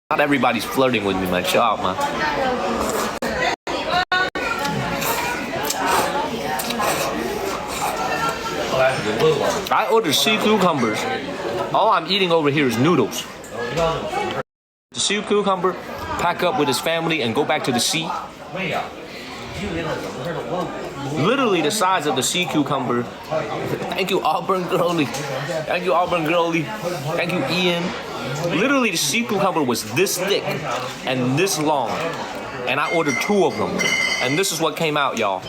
Not everybody's flirting with me, man. Chill out, man. I ordered sea cucumbers. All I'm eating over here is noodles. The sea cucumber, pack up with his family and go back to the sea. Literally the size of the sea cucumber. Thank you, Auburn Girly. Thank you, Auburn Girly. Thank you, Ian. Literally the sea cucumber was this thick and this long. And I ordered 2 of them. And this is what came out, y'all.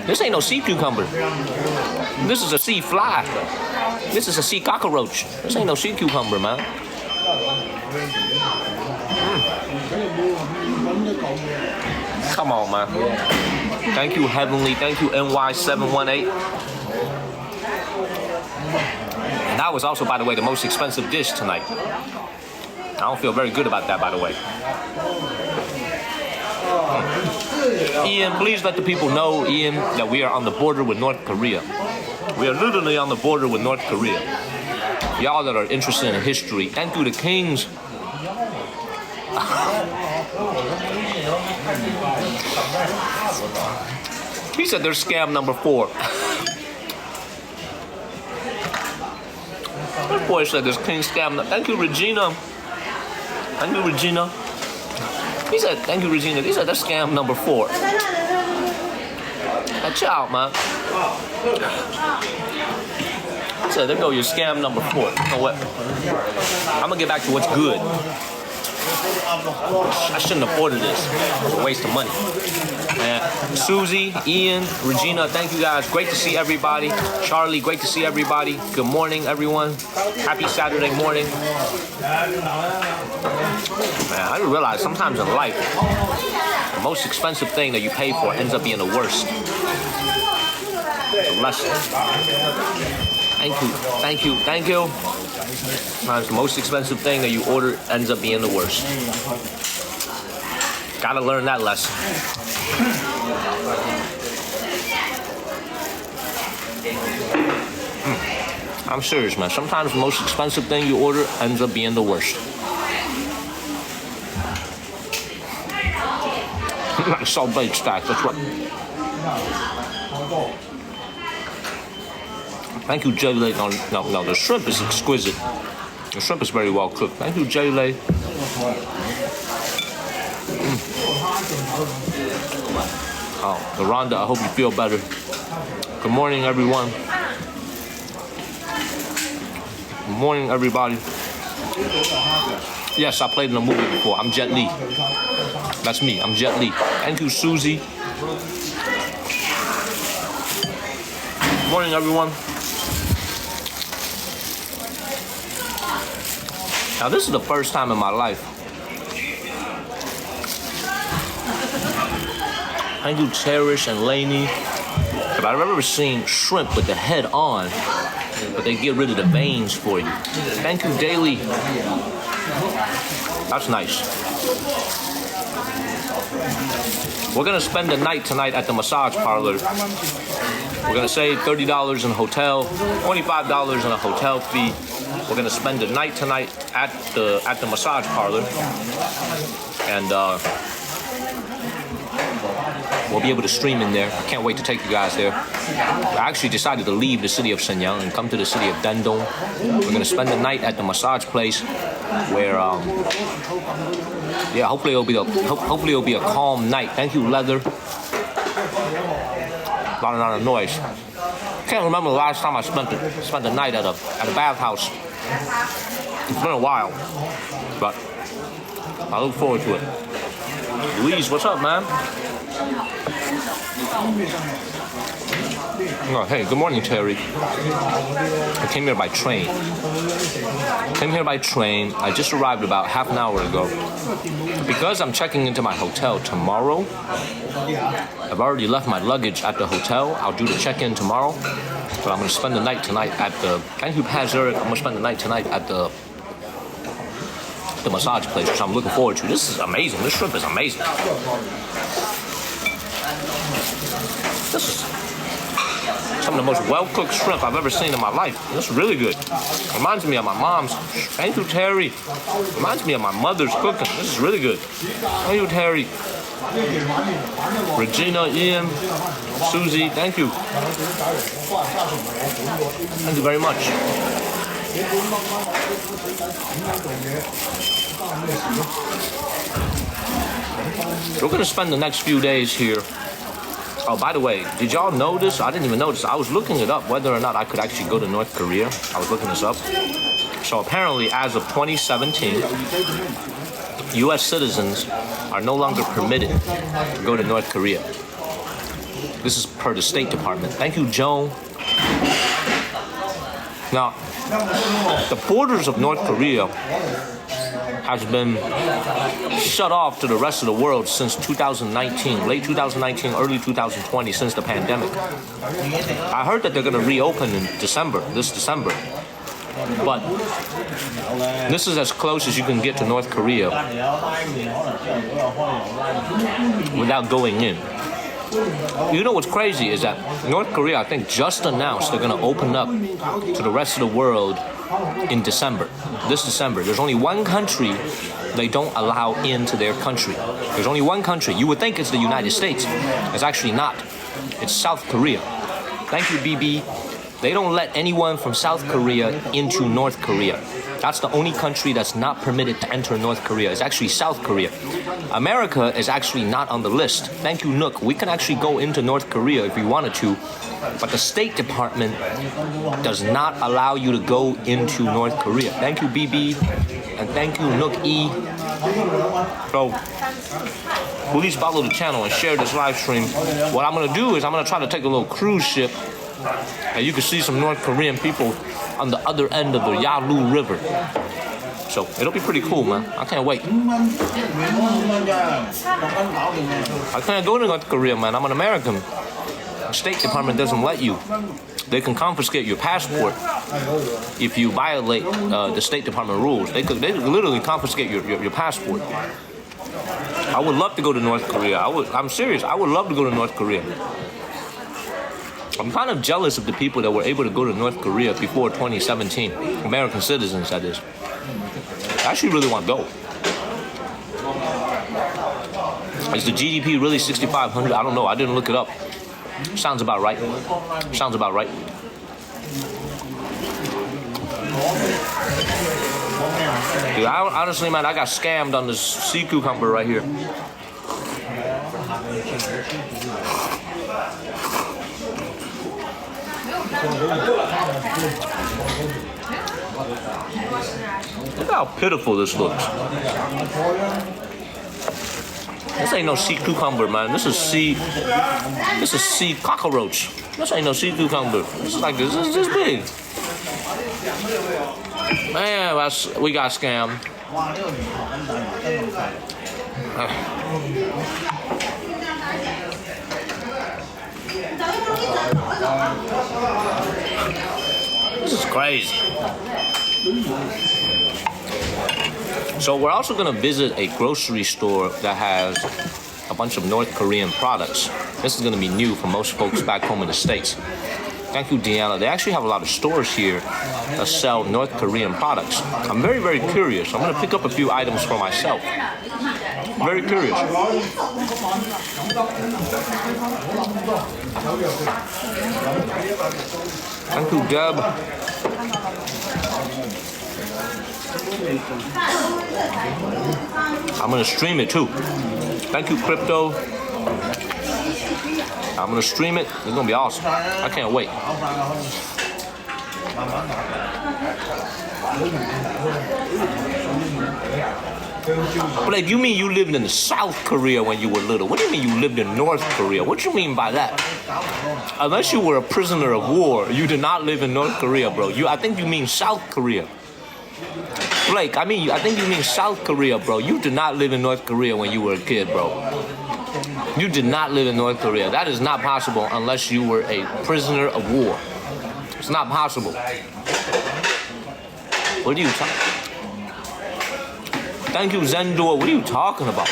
This ain't no sea cucumber. This is a sea fly. This is a sea cockroach. This ain't no sea cucumber, man. Come on, man. Thank you, Heavenly. Thank you, NY718. And that was also, by the way, the most expensive dish tonight. I don't feel very good about that, by the way. Ian, please let the people know, Ian, that we are on the border with North Korea. We are literally on the border with North Korea. Y'all that are interested in history, thank you to Kings. He said there's scam number 4. That boy said there's King scam. Thank you, Regina. Thank you, Regina. He said, thank you, Regina. He said that's scam number 4. Watch out, man. He said, there go your scam number 4. You know what? I'm gonna get back to what's good. I shouldn't have ordered this. It's a waste of money. Susie, Ian, Regina, thank you guys. Great to see everybody. Charlie, great to see everybody. Good morning, everyone. Happy Saturday morning. Man, I didn't realize sometimes in life, the most expensive thing that you pay for ends up being the worst. It's a lesson. Thank you, thank you, thank you. Sometimes the most expensive thing that you order ends up being the worst. Gotta learn that lesson. I'm serious, man. Sometimes the most expensive thing you order ends up being the worst. Like salt baked stack, that's right. Thank you, J-Lay. No, the shrimp is exquisite. The shrimp is very well cooked. Thank you, J-Lay. Oh, Rhonda, I hope you feel better. Good morning, everyone. Good morning, everybody. Yes, I played in a movie before. I'm Jet Li. That's me. I'm Jet Li. Thank you, Susie. Good morning, everyone. Now, this is the first time in my life. Thank you, Cherish and Laney. If I've ever seen shrimp with the head on, but they get rid of the veins for you. Thank you, Daily. That's nice. We're gonna spend the night tonight at the massage parlor. We're gonna save $30 in a hotel, $25 in a hotel fee. We're gonna spend the night tonight at the massage parlor, and we'll be able to stream in there. I can't wait to take you guys there. I actually decided to leave the city of Shenyang and come to the city of Dandong. We're gonna spend the night at the massage place, where hopefully it'll be a calm night. Thank you, Leather. A lot of noise. Can't remember the last time I spent the night at a bathhouse. It's been a while, but I look forward to it. Louise, what's up, man? Oh, hey, good morning, Terry. I came here by train. I just arrived about half an hour ago. Because I'm checking into my hotel tomorrow, I've already left my luggage at the hotel. I'll do the check-in tomorrow. But I'm going to spend the night tonight at the... Thank you, Pat Zurich. I'm going to spend the night tonight at the massage place, which I'm looking forward to. This is amazing. This shrimp is amazing. This is Some of the most well-cooked shrimp I've ever seen in my life. This is really good. Reminds me of my mom's. Thank you, Terry. Reminds me of my mother's cooking. This is really good. Thank you, Terry. Regina, Ian, Susie, thank you. Thank you very much. We're going to spend the next few days here. Oh, by the way, did y'all notice? I didn't even notice. I was looking it up whether or not I could actually go to North Korea. I was looking this up. So apparently, as of 2017, U.S. citizens are no longer permitted to go to North Korea. This is per the State Department. Thank you, Joan. Now, the borders of North Korea has been shut off to the rest of the world since 2019, late 2019, early 2020, since the pandemic. I heard that they're going to reopen in this December. But this is as close as you can get to North Korea without going in. You know what's crazy is that North Korea, I think, just announced they're going to open up to the rest of the world in December. This December. There's only one country they don't allow into their country. There's only one country. You would think it's the United States. It's actually not. It's South Korea. Thank you, BB. They don't let anyone from South Korea into North Korea. That's the only country that's not permitted to enter North Korea. It's actually South Korea. America is actually not on the list. Thank you, Nook. We can actually go into North Korea if we wanted to, but the State Department does not allow you to go into North Korea. Thank you, BB, and thank you, Nook E. So, please follow the channel and share this live stream. What I'm going to do is I'm going to try to take a little cruise ship, and you can see some North Korean people on the other end of the Yalu River. So it'll be pretty cool, man. I can't wait. I can't go to North Korea, man. I'm an American. The State Department doesn't let you. They can confiscate your passport if you violate the State Department rules. They could literally confiscate your passport. I would love to go to North Korea. I'm serious. I would love to go to North Korea. I'm kind of jealous of the people that were able to go to North Korea before 2017. American citizens, that is. I actually really want to go. Is the GDP really 6,500? I don't know. I didn't look it up. Sounds about right. Sounds about right. Dude, honestly, man, I got scammed on this sea cucumber right here. Look how pitiful this looks. This ain't no sea cucumber, man. This is sea cockroach. This ain't no sea cucumber. This is like this big. Man, we got scammed. This is crazy. So we're also going to visit a grocery store that has a bunch of North Korean products. This is going to be new for most folks back home in the States. Thank you, Deanna. They actually have a lot of stores here that sell North Korean products. I'm very, very curious. I'm going to pick up a few items for myself. Very curious. Thank you, Deb. I'm going to stream it too. Thank you, Crypto. I'm going to stream it. It's going to be awesome. I can't wait. Blake, you mean you lived in South Korea when you were little? What do you mean you lived in North Korea? What do you mean by that? Unless you were a prisoner of war, you did not live in North Korea, bro. I think you mean South Korea. Blake, I think you mean South Korea, bro. You did not live in North Korea when you were a kid, bro. You did not live in North Korea. That is not possible unless you were a prisoner of war. It's not possible. What are you talking? Thank you, Zendor. What are you talking about?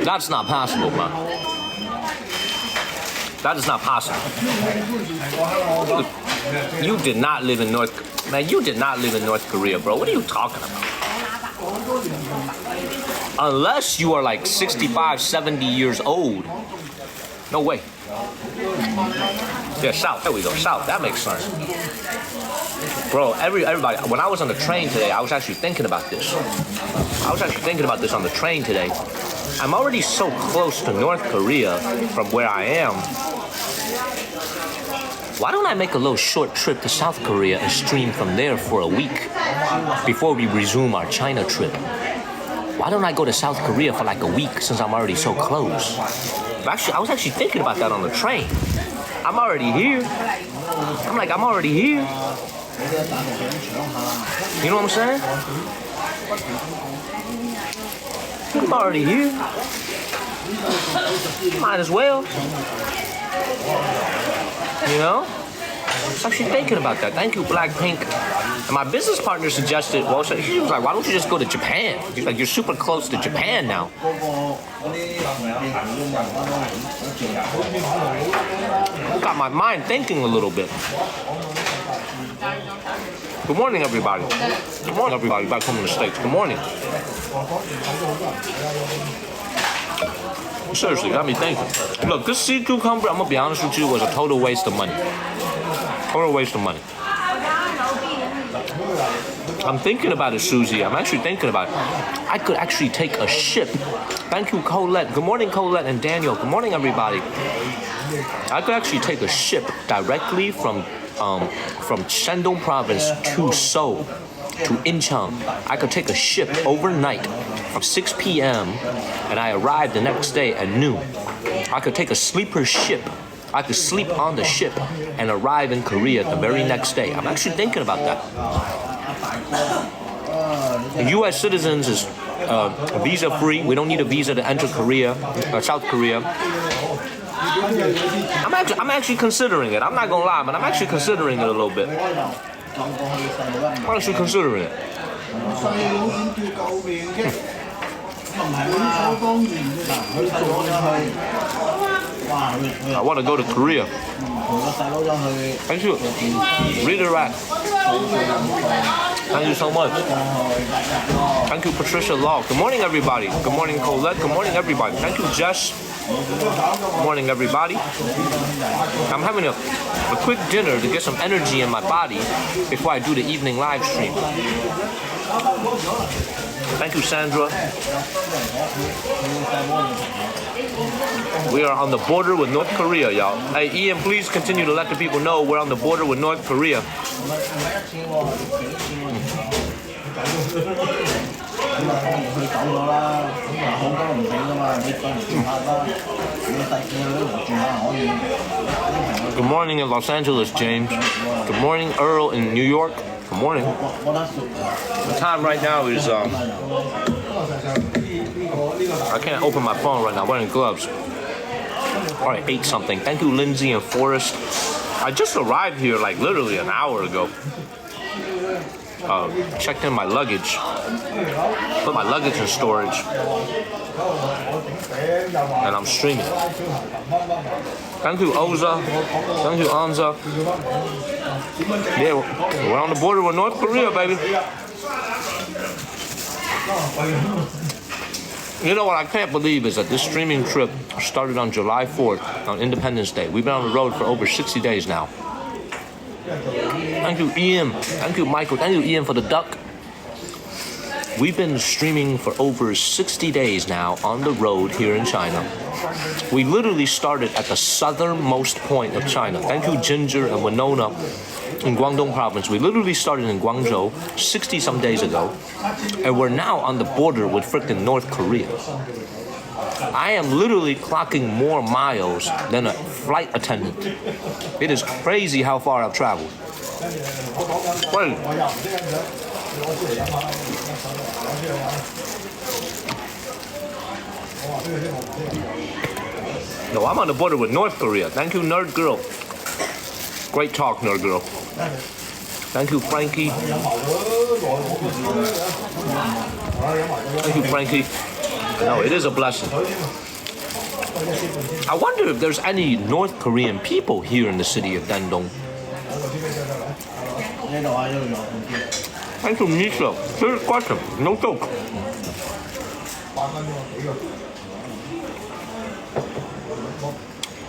That's not possible, man. That is not possible. You did not live in Man, you did not live in North Korea, bro. What are you talking about? Unless you are like 65, 70 years old. No way. Yeah, South. There we go. South. That makes sense. Bro, everybody, when I was on the train today, I was actually thinking about this. I was actually thinking about this on the train today. I'm already so close to North Korea from where I am. Why don't I make a little short trip to South Korea and stream from there for a week before we resume our China trip? Why don't I go to South Korea for like a week since I'm already so close? Actually, I was actually thinking about that on the train. I'm already here. I'm already here. You know what I'm saying? I'm already here. Might as well. You know? I was actually thinking about that. Thank you, Blackpink. And my business partner suggested, well, she was like, why don't you just go to Japan? She's like, you're super close to Japan now. Got my mind thinking a little bit. Good morning, everybody. Good morning, everybody back home in the States. Good morning. Seriously, got me thinking. Look, this sea cucumber, I'm gonna be honest with you, was a total waste of money. Total waste of money. I'm thinking about it, Susie. I'm actually thinking about it. I could actually take a ship. Thank you, Colette. Good morning, Colette and Daniel. Good morning, everybody. I could actually take a ship directly from Shandong province to Seoul, to Incheon. I could take a ship overnight from 6 p.m. and I arrived the next day at noon. I could take a sleeper ship. I could sleep on the ship and arrive in Korea the very next day. I'm actually thinking about that. U.S. citizens is visa free. We don't need a visa to enter Korea, South Korea. I'm actually considering it. I'm not gonna lie, but I'm actually considering it a little bit. I'm actually considering it. I want to go to Korea. Thank you. Redirect. Thank you so much. Thank you, Patricia Law. Good morning, everybody. Good morning, Colette. Good morning, everybody. Thank you, Jess. Good morning, everybody. I'm having a quick dinner to get some energy in my body before I do the evening live stream. Thank you, Sandra. We are on the border with North Korea, y'all. Hey, Ian, please continue to let the people know we're on the border with North Korea. Good morning in Los Angeles, James. Good morning, Earl in New York. Good morning. The time right now is, I can't open my phone right now, I'm wearing gloves. Alright, 8 something. Thank you, Lindsay and Forrest. I just arrived here like literally an hour ago. Checked in my luggage. Put my luggage in storage. And I'm streaming. Thank you, Oza. Thank you, Anza. Yeah, we're on the border with North Korea, baby. You know what I can't believe is that this streaming trip started on July 4th, on Independence Day. We've been on the road for over 60 days now. Thank you, Ian. Thank you, Michael. Thank you, Ian, for the duck. We've been streaming for over 60 days now on the road here in China. We literally started at the southernmost point of China. Thank you, Ginger and Winona in Guangdong province. We literally started in Guangzhou 60-some days ago, and we're now on the border with frickin' North Korea. I am literally clocking more miles than a flight attendant. It is crazy how far I've traveled. Wait. No, I'm on the border with North Korea. Thank you, Nerd Girl. Great talk, Nerd Girl. Thank you, Frankie. Thank you, Frankie. No, it is a blessing. I wonder if there's any North Korean people here in the city of Dandong. Thank you, Nisha. Serious question, no joke.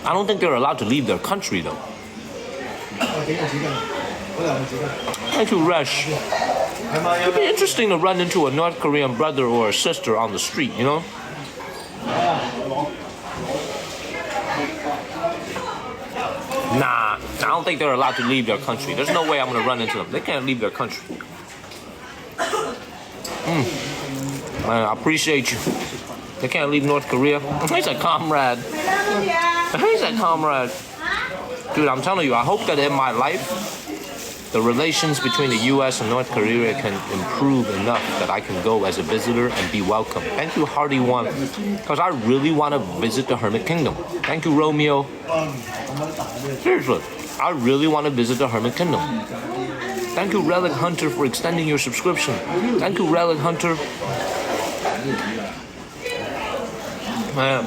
I don't think they're allowed to leave their country though. Thank you, Resh. It'd be interesting to run into a North Korean brother or a sister on the street, you know? Nah, I don't think they're allowed to leave their country. There's no way I'm gonna run into them. They can't leave their country. Man, I appreciate you. They can't leave North Korea. He's a comrade. He's a comrade. Dude, I'm telling you, I hope that in my life, the relations between the US and North Korea can improve enough that I can go as a visitor and be welcome. Thank you, Hardy One, because I really want to visit the Hermit Kingdom. Thank you, Romeo. Seriously, I really want to visit the Hermit Kingdom. Thank you, Relic Hunter, for extending your subscription. Thank you, Relic Hunter. Man,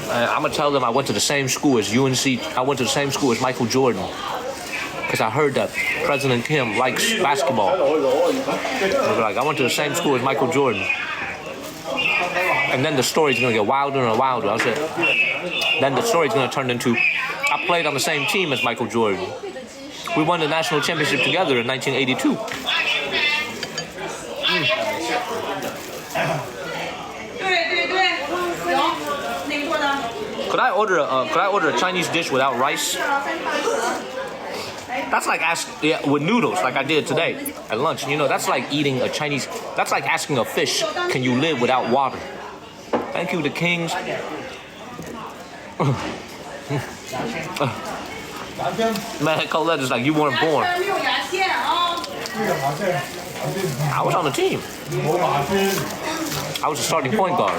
I'm gonna tell them I went to the same school as UNC. I went to the same school as Michael Jordan. Because I heard that President Kim likes basketball. I went to the same school as Michael Jordan. And then the story's gonna get wilder and wilder. I said, then the story's gonna turn into, I played on the same team as Michael Jordan. We won the national championship together in 1982. Could I order a Chinese dish without rice? That's like with noodles, like I did today at lunch. You know, that's like eating a Chinese. That's like asking a fish, can you live without water? Thank you, the Kings. Man, Colette is like, you weren't born. I was on the team. I was a starting point guard.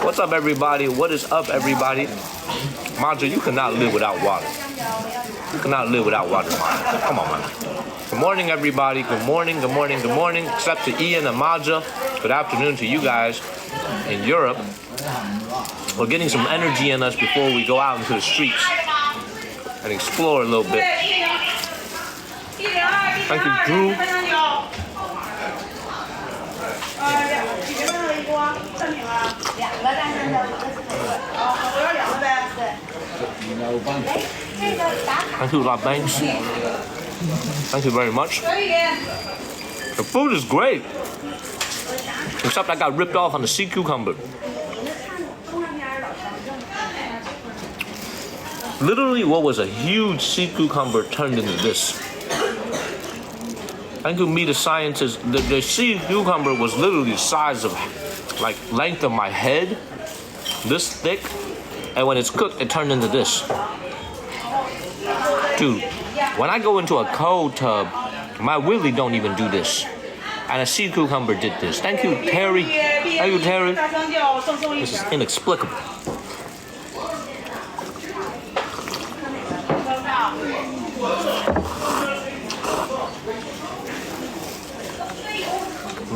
What's up, everybody? What is up, everybody? Maja, you cannot live without water. You cannot live without water, Maja. Come on, man. Good morning, everybody. Good morning, good morning, good morning. Except to Ian and Maja. Good afternoon to you guys in Europe. We're getting some energy in us before we go out into the streets and explore a little bit. Thank you, Drew. Thank you, La Banks. Thank you very much. The food is great. Except I got ripped off on the sea cucumber. Literally, what was a huge sea cucumber turned into this. Thank you, me, the scientist. The sea cucumber was literally the size of, like, length of my head, this thick, and when it's cooked, it turned into this. Dude, when I go into a cold tub, my willy don't even do this. And a sea cucumber did this. Thank you, Terry. Thank you, Terry. This is inexplicable.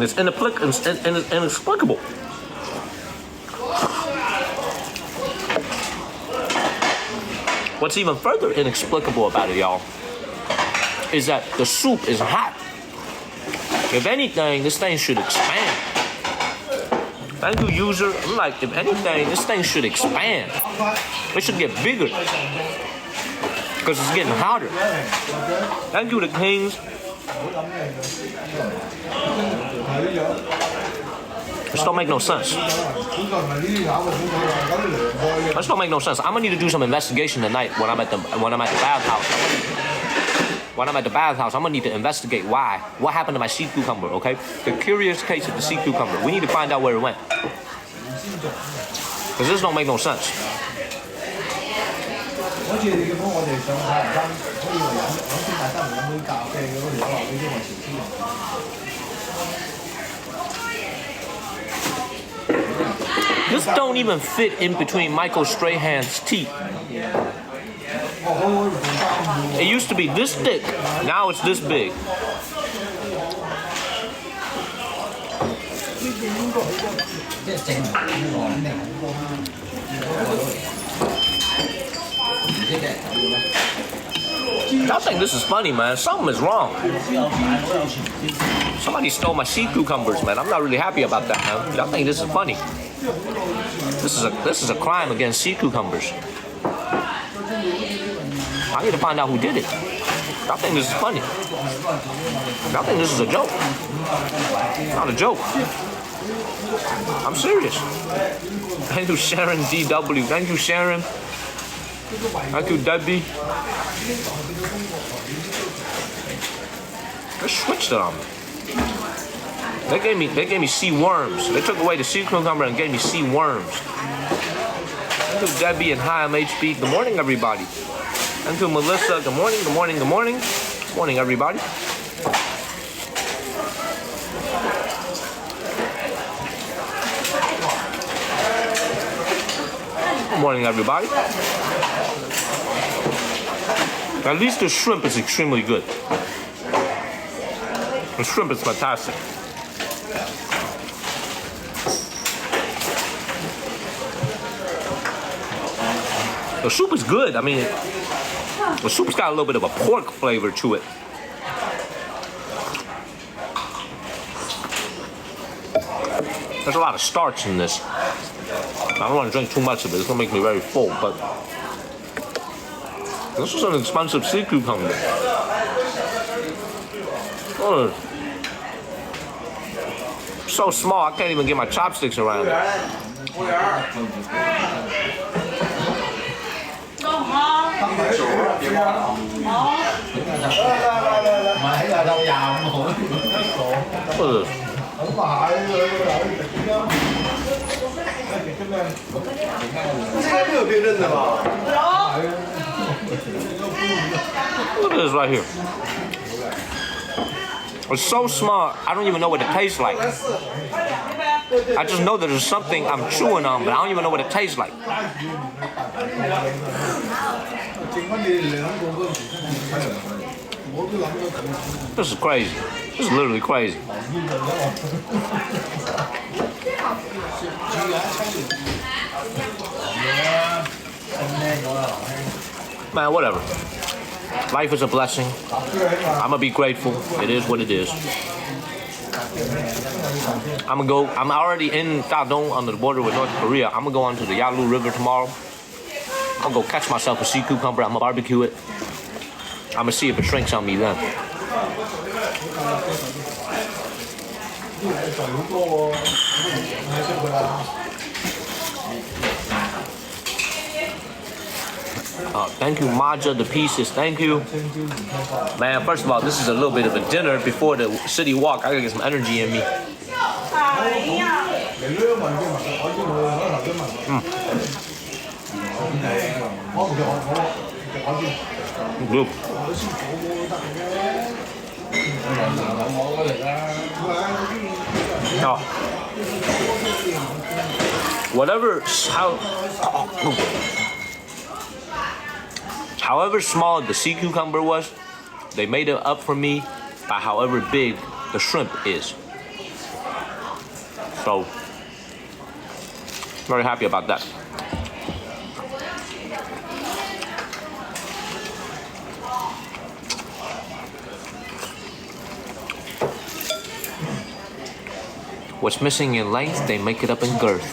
It's inexplicable. What's even further inexplicable about it, y'all, is that the soup is hot. If anything, this thing should expand. Thank you, user. I'm like, if anything, this thing should expand. It should get bigger. Because it's getting hotter. Thank you, the Kings. This don't make no sense. This don't make no sense. I'm gonna need to do some investigation tonight when I'm at the bathhouse. When I'm at the bathhouse, I'm gonna need to investigate why. What happened to my sea cucumber, okay? The curious case of the sea cucumber. We need to find out where it went. Because this don't make no sense. This don't even fit in between Michael Strahan's teeth. It used to be this thick, now it's this big. Y'all think this is funny, man. Something is wrong. Somebody stole my sea cucumbers, man. I'm not really happy about that, man. Y'all think this is funny. This is a crime against sea cucumbers. I need to find out who did it. Y'all think this is funny. Y'all think this is a joke. Not a joke. I'm serious. Thank you, Sharon DW. Thank you, Sharon. Thank you, Debbie. They switched it on me. They gave me sea worms. They took away the sea cucumber and gave me sea worms. Thank you, Debbie, and hi, I'm HB. Good morning, everybody. Thank you, Melissa. Good morning, good morning, good morning. Good morning, everybody. Good morning, everybody. At least the shrimp is extremely good. The shrimp is fantastic. The soup is good. I mean, the soup's got a little bit of a pork flavor to it. There's a lot of starch in this. I don't want to drink too much of it. It's gonna make me very full, but this is an expensive sea cucumber. Oh, so small, I can't even get my chopsticks around it. What is this? Look at this right here. It's so small, I don't even know what it tastes like. I just know that there's something I'm chewing on, but I don't even know what it tastes like. This is crazy. This is literally crazy. Man, whatever. Life is a blessing. I'm gonna be grateful. It is what it is. I'm already in Dandong on the border with North Korea. I'm gonna go onto the Yalu River tomorrow. I'm gonna go catch myself a sea cucumber. I'm gonna barbecue it. I'm gonna see if it shrinks on me then. Thank you, Maja, the pieces. Thank you. Man, first of all, this is a little bit of a dinner before the city walk. I gotta get some energy in me. Good. Oh. However small the sea cucumber was, they made it up for me by however big the shrimp is. So, very happy about that. What's missing in length, they make it up in girth.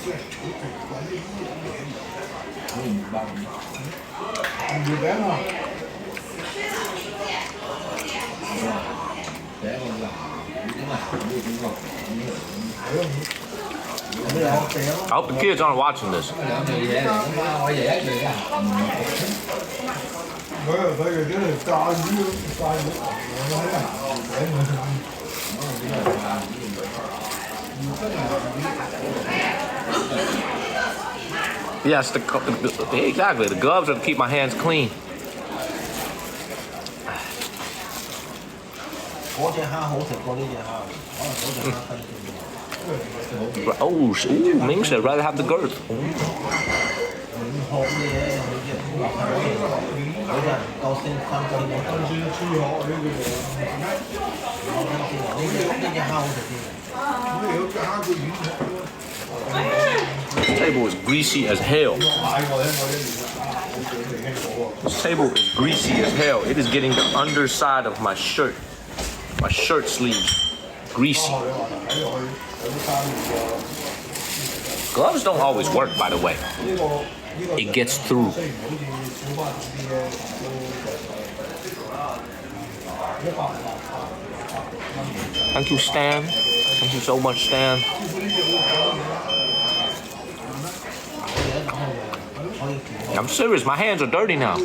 I hope the kids aren't watching this. Yes, exactly. The gloves are to keep my hands clean. Oh, Ming said rather have the girth. This table is greasy as hell. This table is greasy as hell. It is getting the underside of my shirt sleeves greasy. Gloves don't always work, by the way. It gets through. Thank you, Stan. Thank you so much, Stan. I'm serious, my hands are dirty now.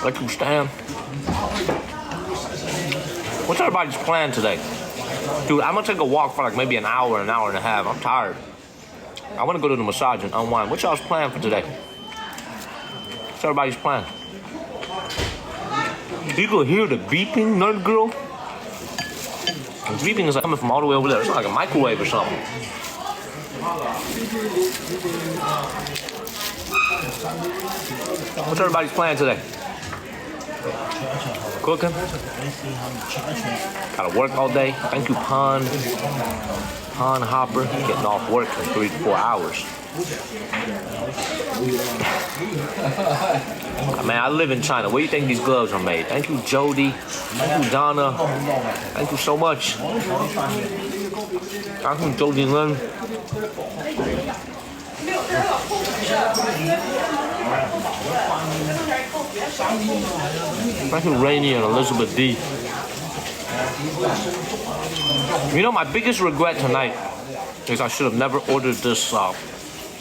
Thank you, Stan. What's everybody's plan today? Dude, I'm gonna take a walk for like maybe an hour and a half. I'm tired. I wanna go to the massage and unwind. What's y'all's plan for today? What's everybody's plan? You can hear the beeping, nerd girl? The beeping is like coming from all the way over there. It's like a microwave or something. What's everybody's plan today? Cooking? Gotta work all day. Thank you, Pond Hopper. Getting off work in 3 to 4 hours. Man, I live in China. Where do you think these gloves are made? Thank you, Jody. Thank you, Donna. Thank you so much. Thank you, Jody Lin. Thank you, Rainey and Elizabeth D. You know, my biggest regret tonight is I should have never ordered this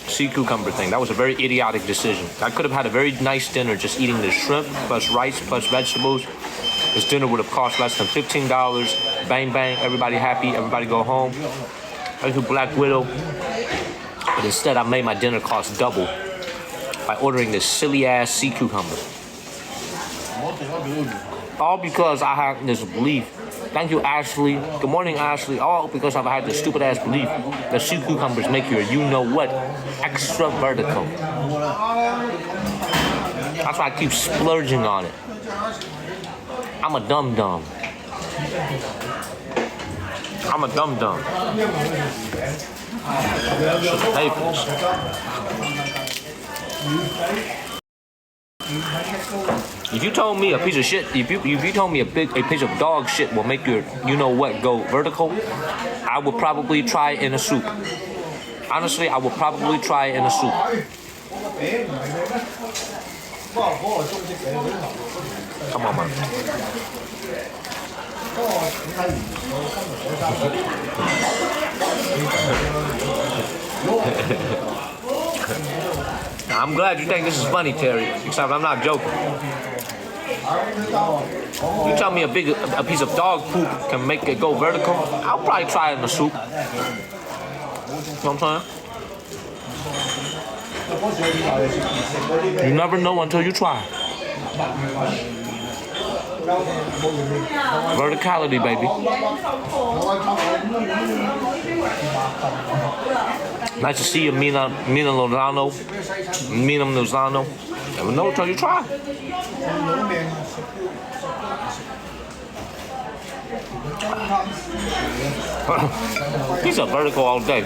sea cucumber thing. That was a very idiotic decision. I could have had a very nice dinner just eating the shrimp plus rice plus vegetables. This dinner would have cost less than $15. Bang, bang, everybody happy, everybody go home. Thank you, Black Widow. But instead, I made my dinner cost double by ordering this silly-ass sea cucumber. All because I had this belief. Thank you, Ashley. Good morning, Ashley. All because I've had this stupid-ass belief that sea cucumbers make your you-know-what extra vertical. That's why I keep splurging on it. I'm a dum-dum. I'm a dum-dum. Papers. If you told me a piece of shit, if you told me a piece of dog shit will make your you-know-what go vertical, I would probably try it in a soup. Honestly, I would probably try it in a soup. Come on, man. I'm glad you think this is funny, Terry, except I'm not joking. You tell me a piece of dog poop can make it go vertical, I'll probably try it in the soup. You know what I'm saying? You never know until you try. Verticality, baby. Nice to see you, Mina Lozano. Never know until you try. He's a vertical all day.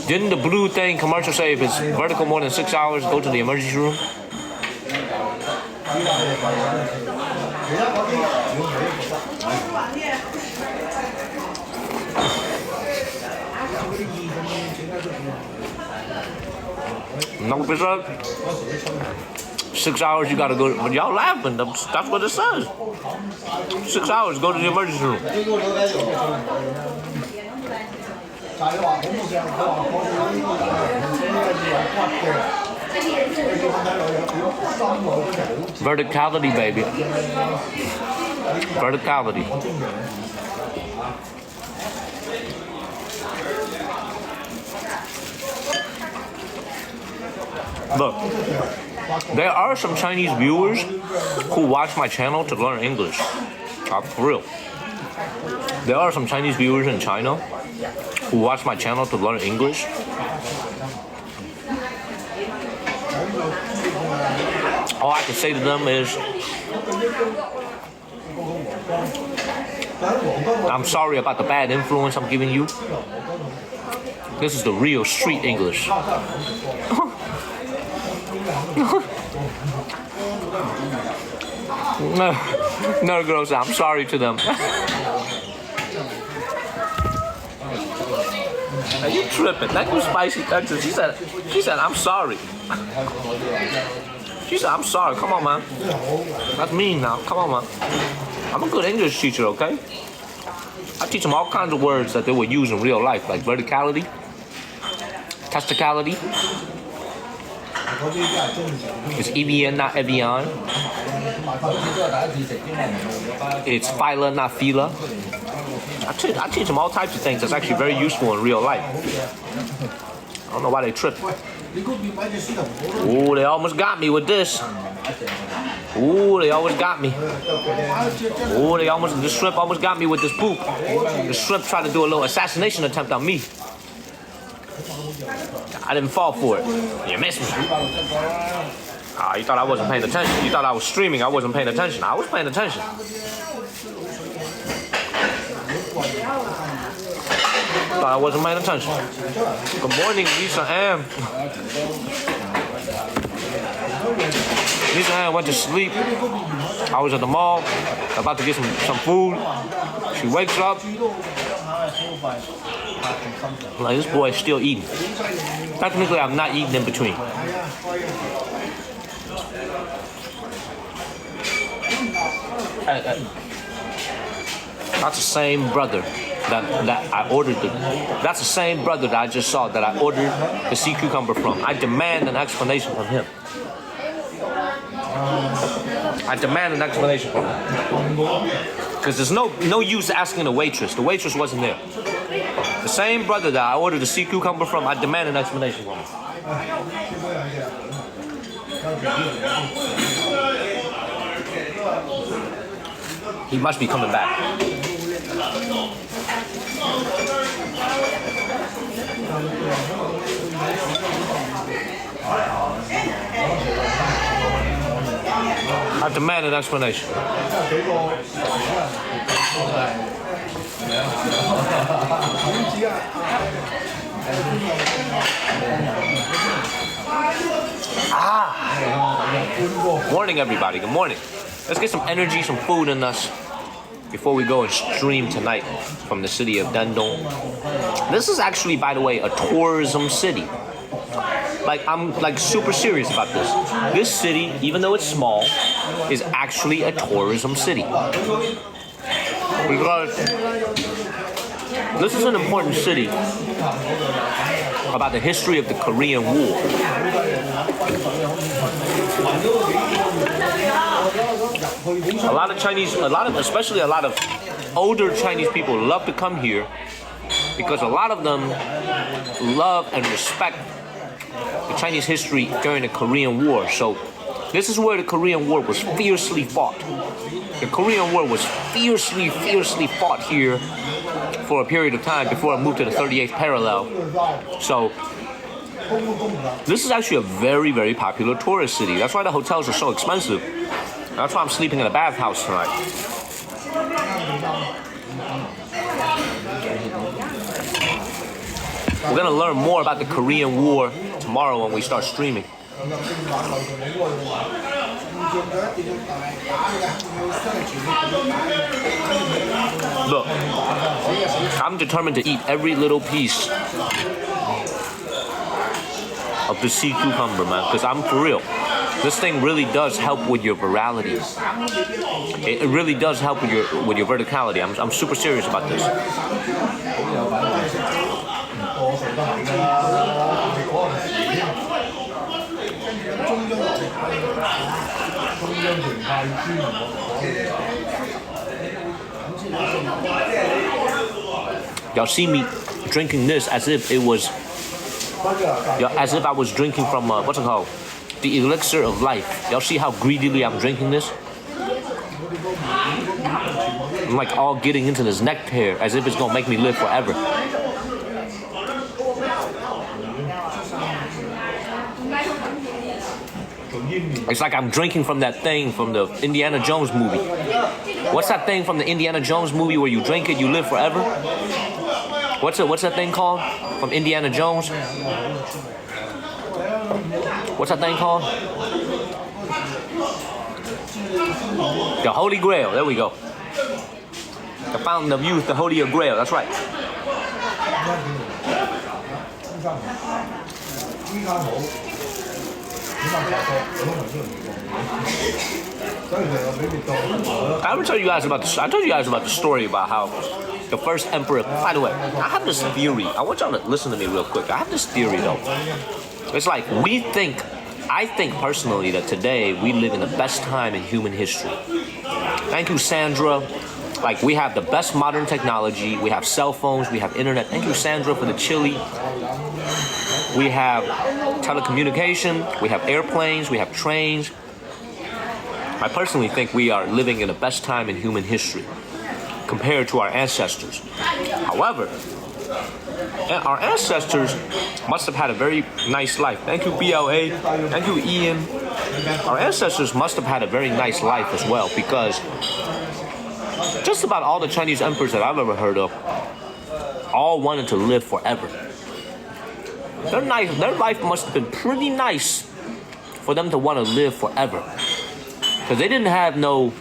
Didn't the blue thing commercial say if it's vertical more than 6 hours, go to the emergency room? No, if it's 6 hours, you gotta go. But y'all laughing. That's what it says. 6 hours, go to the emergency room. Verticality, baby. Verticality. Look, there are some Chinese viewers who watch my channel to learn English. For real. There are some Chinese viewers in China who watch my channel to learn English. All I can say to them is, I'm sorry about the bad influence I'm giving you. This is the real street English. No, girl said, I'm sorry to them. Now you tripping. That you spicy Texas. She said, I'm sorry. She said, I'm sorry. Come on, man. That's mean now. Come on, man. I'm a good English teacher, okay? I teach them all kinds of words that they would use in real life, like verticality, testicality. It's Evian, not Evian. It's phyla, not phila. I teach them all types of things that's actually very useful in real life. I don't know why they trip. Ooh, they almost got me with this. Ooh, they almost got me. Ooh, the shrimp almost got me with this poop. The shrimp tried to do a little assassination attempt on me. I didn't fall for it. You missed me. Ah, you thought I wasn't paying attention. You thought I was streaming. I wasn't paying attention. I was paying attention. Thought I wasn't paying attention. Good morning, Lisa Ann. Lisa Ann went to sleep. I was at the mall, about to get some food. She wakes up. I'm like, this boy is still eating. Technically, I'm not eating in between. That's the same brother that I ordered. That's the same brother that I just saw that I ordered the sea cucumber from. I demand an explanation from him. I demand an explanation from him. Because there's no use asking the waitress. The waitress wasn't there. The same brother that I ordered the sea cucumber from, I demand an explanation from him. He must be coming back. I demand an explanation. Morning, everybody. Good morning. Let's get some energy, some food in us before we go and stream tonight from the city of Dandong. This is actually, by the way, a tourism city. Like, I'm like super serious about this. This city, even though it's small, is actually a tourism city. Because this is an important city about the history of the Korean War. Especially a lot of older Chinese people love to come here because a lot of them love and respect the Chinese history during the Korean War. So this is where the Korean War was fiercely fought. The Korean War was fiercely fought here for a period of time before it moved to the 38th parallel. So this is actually a very, very popular tourist city. That's why the hotels are so expensive. That's why I'm sleeping in a bathhouse tonight. We're gonna learn more about the Korean War tomorrow when we start streaming. Look, I'm determined to eat every little piece of the sea cucumber, man, because I'm for real. This thing really does help with your virality. It really does help with your verticality. I'm super serious about this. Y'all see me drinking this as if it was, as if I was drinking from what's it called? The elixir of life. Y'all see how greedily I'm drinking this? I'm like all getting into this nectar as if it's gonna make me live forever. It's like I'm drinking from that thing from the Indiana Jones movie. What's that thing from the Indiana Jones movie where you drink it, you live forever? What's that thing called from Indiana Jones? What's that thing called? The Holy Grail. There we go. The Fountain of Youth, the Holy Grail. That's right. I told you guys about the story about how the first emperor. By the way, I have this theory. I want y'all to listen to me real quick. I have this theory though. It's like I think personally that today we live in the best time in human history. Thank you, Sandra. Like, we have the best modern technology. We have cell phones. We have internet. Thank you, Sandra, for the chili. We have telecommunication. We have airplanes. We have trains. I personally think we are living in the best time in human history compared to our ancestors. However, our ancestors must have had a very nice life. Thank you, BLA. Thank you, Ian. Our ancestors must have had a very nice life as well, because just about all the Chinese emperors that I've ever heard of all wanted to live forever. Their life must have been pretty nice for them to want to live forever. Because they didn't have no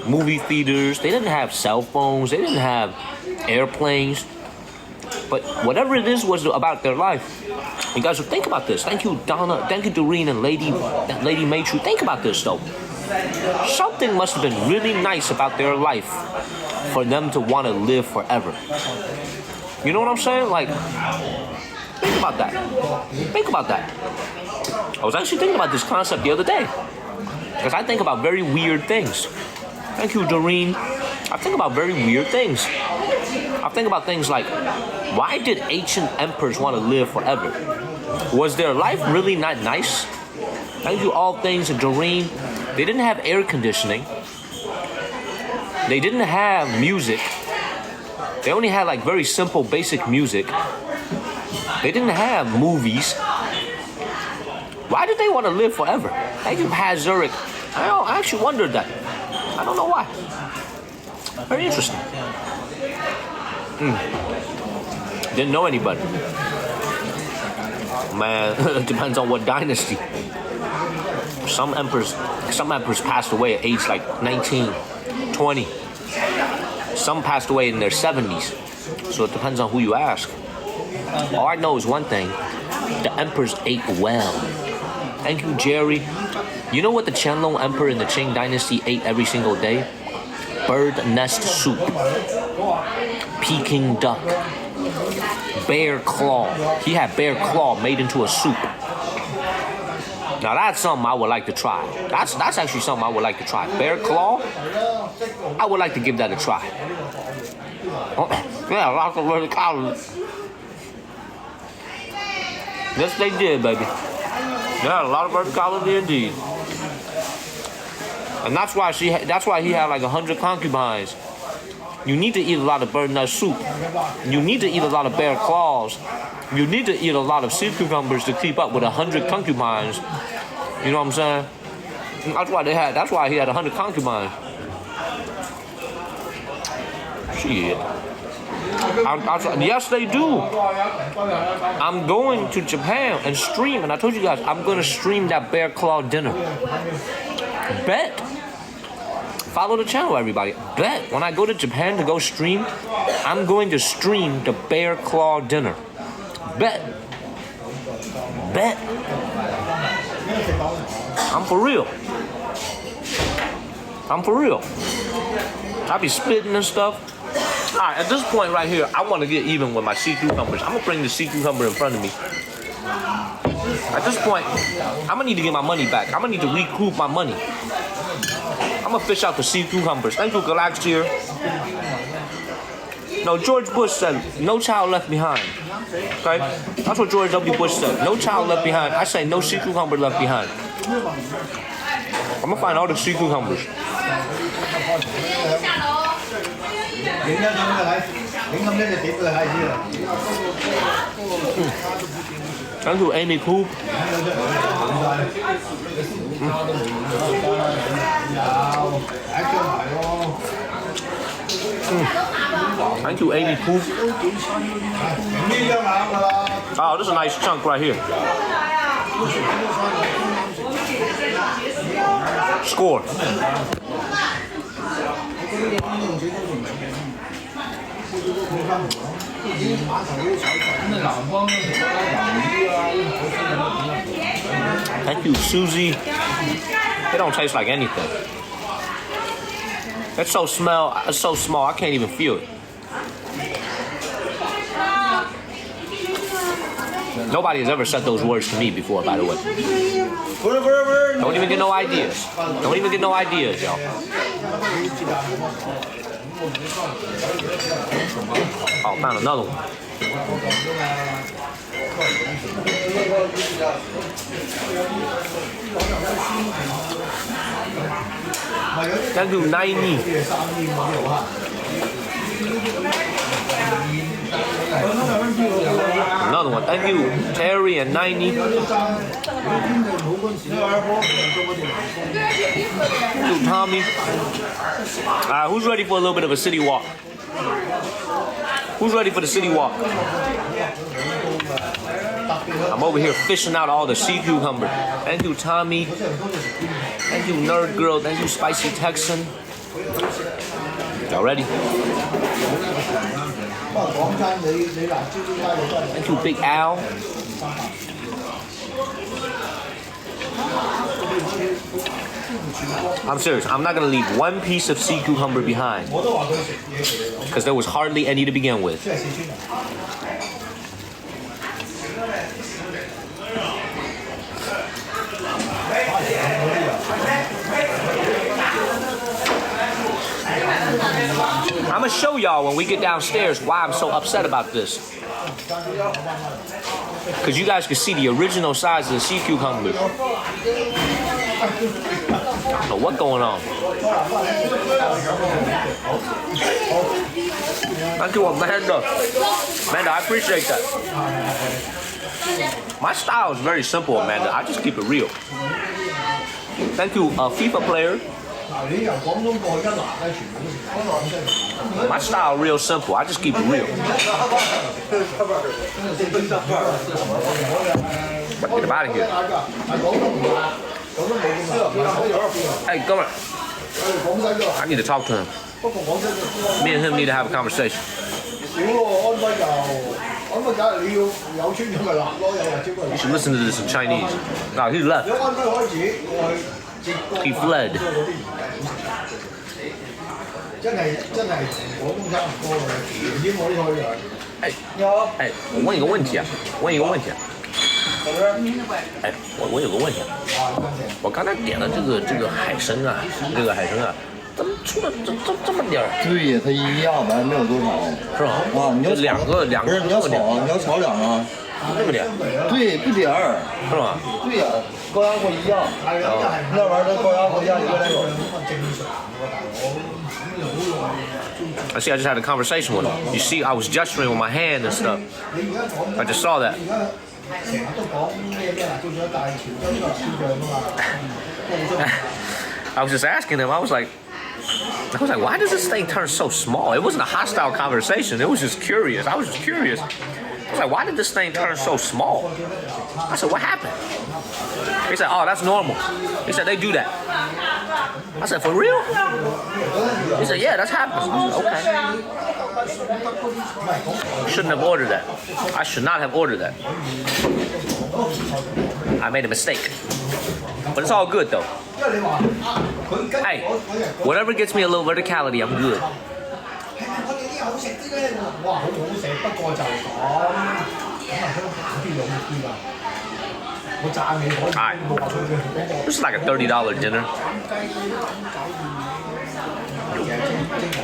movie theaters, they didn't have cell phones, they didn't have airplanes. But whatever it is was about their life. You guys will think about this. Thank you, Donna. Thank you, Doreen and Lady Matru. Think about this, though. Something must have been really nice about their life for them to want to live forever. You know what I'm saying? Like, think about that. Think about that. I was actually thinking about this concept the other day, because I think about very weird things. Thank you, Doreen. I think about very weird things. I think about things like, why did ancient emperors want to live forever? Was their life really not nice? Thank you, all things, Doreen. They didn't have air conditioning. They didn't have music. They only had like very simple, basic music. They didn't have movies. Why did they want to live forever? Thank you, Hazuric. I actually wondered that. I don't know why. Very interesting. Didn't know anybody. Man, it depends on what dynasty. Some emperors passed away at age like 19, 20. Some passed away in their 70s. So it depends on who you ask. All I know is one thing. The emperors ate well. Thank you, Jerry. You know what the Qianlong emperor in the Qing dynasty ate every single day? Bird nest soup. Peking duck. Bear claw. He had bear claw made into a soup. Now that's something I would like to try. That's actually something I would like to try. Bear claw? I would like to give that a try. Yeah, lots of verticality. Yes, they did, baby. Yeah, a lot of verticality indeed. And that's why he had like 100 concubines. You need to eat a lot of bird nut soup. You need to eat a lot of bear claws. You need to eat a lot of sea cucumbers to keep up with 100 concubines. You know what I'm saying? That's why he had 100 concubines. Shit. Yes, they do. I'm going to Japan and stream, and I told you guys I'm going to stream that bear claw dinner. Bet. Follow the channel, everybody. Bet. When I go to Japan to go stream, I'm going to stream the bear claw dinner. Bet. Bet. I'm for real. I'm for real. I be spitting and stuff. Alright, at this point right here, I want to get even with my sea cucumbers. I'm going to bring the sea cucumber in front of me. At this point, I'm going to need to get my money back. I'm going to need to recoup my money. I'm going to fish out the sea cucumbers. Thank you, Galaxia. No, George Bush said, no child left behind. Okay? That's what George W. Bush said. No child left behind. I say no sea cucumber left behind. I'm going to find all the sea cucumbers. Thank you, Amy Coop. Thank you, Amy Pooh. Oh, this is a nice chunk right here. Score. Thank you, Susie. They don't taste like anything. It's so small. I can't even feel it. Nobody has ever said those words to me before, by the way. Don't even get no ideas. Don't even get no ideas, y'all. Oh, found another one. Thank you, 90. Another one. Thank you, Terry and 90. Thank you, Tommy. Who's ready for a little bit of a city walk? Who's ready for the city walk? I'm over here fishing out all the sea cucumber. Thank you, Tommy. Thank you, Nerd Girl. Thank you, Spicy Texan. Y'all ready? Thank you, Big Al. I'm serious. I'm not gonna leave one piece of sea cucumber behind because there was hardly any to begin with. I'm gonna show y'all when we get downstairs why I'm so upset about this. Because you guys can see the original size of the sea cucumbers. I don't know what's going on. Thank you, Amanda. Amanda, I appreciate that. My style is very simple, Amanda. I just keep it real. Thank you, FIFA player. My style real simple. I just keep it real. Get him out of here. Hey, come on. I need to talk to him. Me and him need to have a conversation. You should listen to this in Chinese. No, he left. He fled. Hey, 我问一个问题啊，我有个问题啊，我刚才点了这个海参啊，怎么出了这么点儿？对，它一样吧，没有多少，是吧？啊，你要两个，不是你要炒，你要炒两个，这么点？对，不点儿，是吧？对呀，高压锅一样，那玩意儿它高压锅压一个来手。I see, I just had a conversation with him. You see, I was gesturing with my hand and stuff. I just saw that. I was just asking him, I was like, why does this thing turn so small? It wasn't a hostile conversation. It was just curious. I was just curious. I was like, why did this thing turn so small? I said, what happened? He said, oh, that's normal. He said, they do that. I said, for real? He said, yeah, that's happening. I said, okay. Shouldn't have ordered that. I should not have ordered that. I made a mistake. But it's all good, though. Hey, whatever gets me a little verticality, I'm good. Alright, this is like a $30 dinner.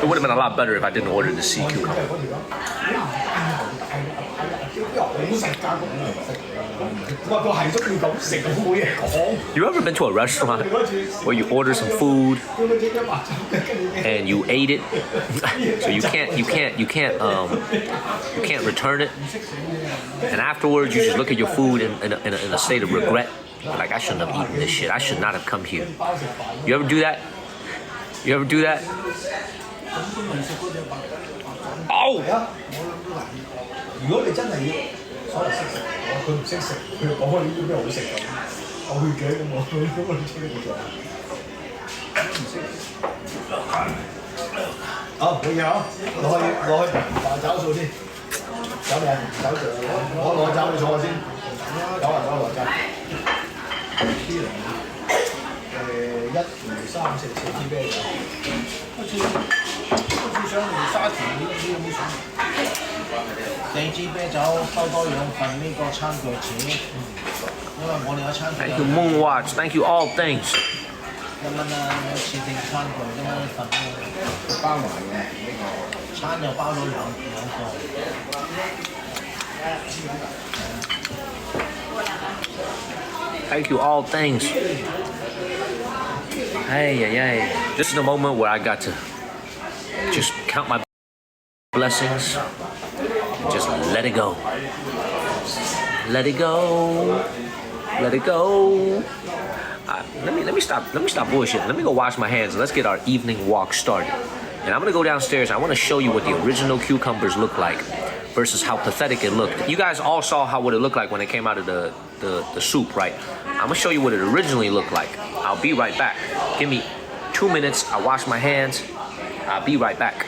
It would have been a lot better if I didn't order the sea cucumber. You ever been to a restaurant where you order some food and you ate it, so you can't return it, and afterwards you just look at your food in a state of regret, like I shouldn't have eaten this shit. I should not have come here. You ever do that? You ever do that? 哦，係啊，如果你真係要所謂識食，佢唔識食，佢講開呢啲咩好食咁，我去嘅咁我你出呢個做。唔識。好，冇嘢好，攞去飯找數先，找未啊？找數，我攞找你坐先，找啊找攞找。啲嚟1、2、3、4支啤酒，好似上嚟沙田呢啲有冇上？4支啤酒收多2份呢個餐具錢，因為我哋有餐具。Thank you Moonwatch. Thank you all things. 1蚊啊，有設定餐具1蚊1份咯，包埋嘅呢個餐就包咗兩個。Thank you all things. Hey. This is the moment where I got to just count my blessings and just let it go. Let it go. Let it go. Let me stop bullshitting. Let me go wash my hands and let's get our evening walk started. And I'm gonna go downstairs. I want to show you what the original cucumbers look like versus how pathetic it looked. You guys all saw what it looked like when it came out of the soup, right? I'm gonna show you what it originally looked like. I'll be right back. Give me 2 minutes. I'll wash my hands. I'll be right back.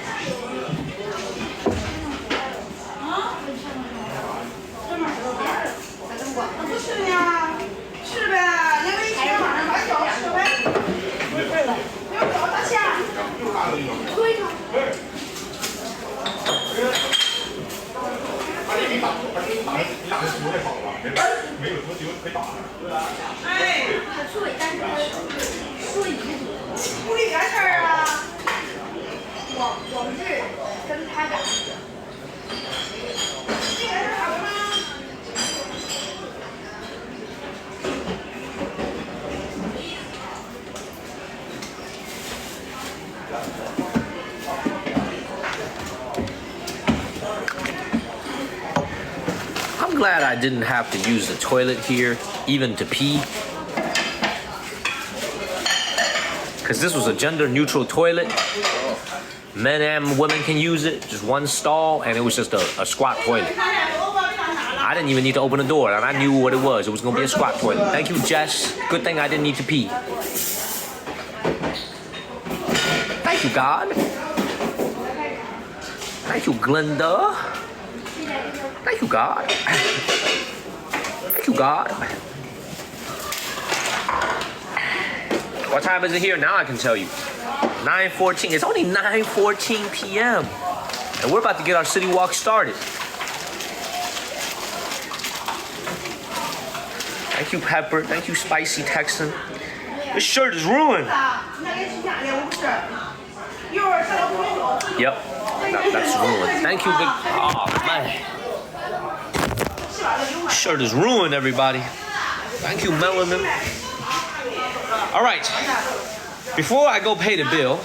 处理这事儿啊，网志跟他的，这个是好的吗？ I'm glad I didn't have to use the toilet here, even to pee. Because this was a gender-neutral toilet. Men and women can use it, just one stall, and it was just a squat toilet. I didn't even need to open the door, and I knew what it was. It was gonna be a squat toilet. Thank you, Jess. Good thing I didn't need to pee. Thank you, God. Thank you, Glenda. Thank you, God. Thank you, God. What time is it here? Now I can tell you. 9:14. It's only 9:14 p.m. And we're about to get our city walk started. Thank you, Pepper. Thank you, Spicy Texan. This shirt is ruined. Yep. That's ruined. Thank you, big. Oh, man. Shirt is ruined, everybody. Thank you, Melanin. All right. Before I go pay the bill,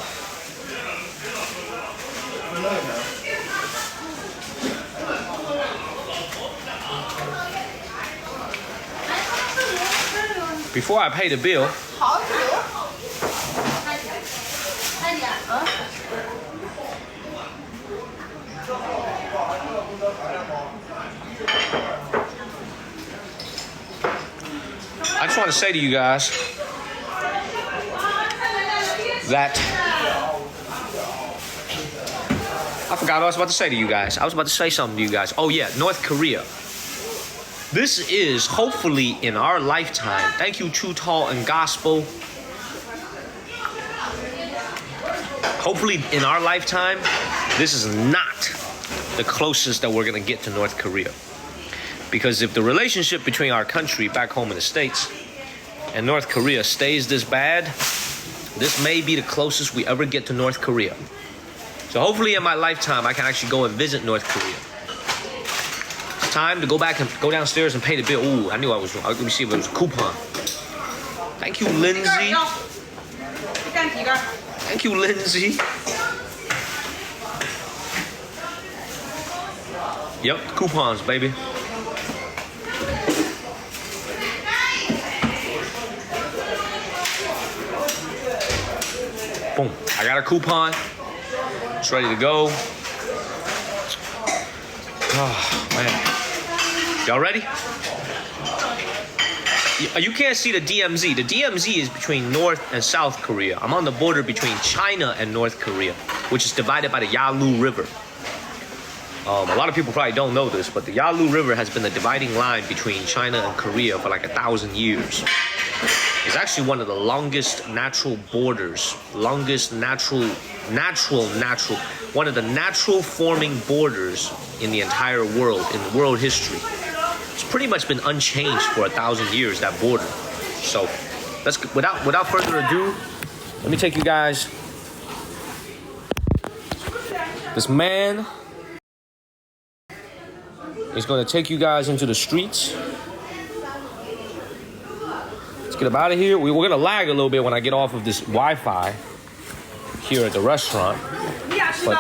I just want to say to you guys that I forgot what I was about to say to you guys. I was about to say something to you guys. Oh yeah, North Korea. This is hopefully in our lifetime. Thank you, True Tall and Gospel. Hopefully in our lifetime, this is not the closest that we're gonna get to North Korea. Because if the relationship between our country back home in the States and North Korea stays this bad, this may be the closest we ever get to North Korea. So hopefully in my lifetime, I can actually go and visit North Korea. It's time to go back and go downstairs and pay the bill. Ooh, I knew I was wrong. Let me see if it was a coupon. Thank you, Lindsay. Thank you, Lindsay. Yep, coupons, baby. Boom. I got a coupon. It's ready to go. Oh, man. Y'all ready? You can't see the DMZ. The DMZ is between North and South Korea. I'm on the border between China and North Korea, which is divided by the Yalu River. A lot of people probably don't know this, but the Yalu River has been the dividing line between China and Korea for like 1,000 years. It's actually one of the longest natural borders, one of the natural forming borders in the entire world, in world history. It's pretty much been unchanged for 1,000 years, that border. So let's, without further ado, let me take you guys. This man is going to take you guys into the streets. Let's get up out of here. We're going to lag a little bit when I get off of this Wi-Fi here at the restaurant. But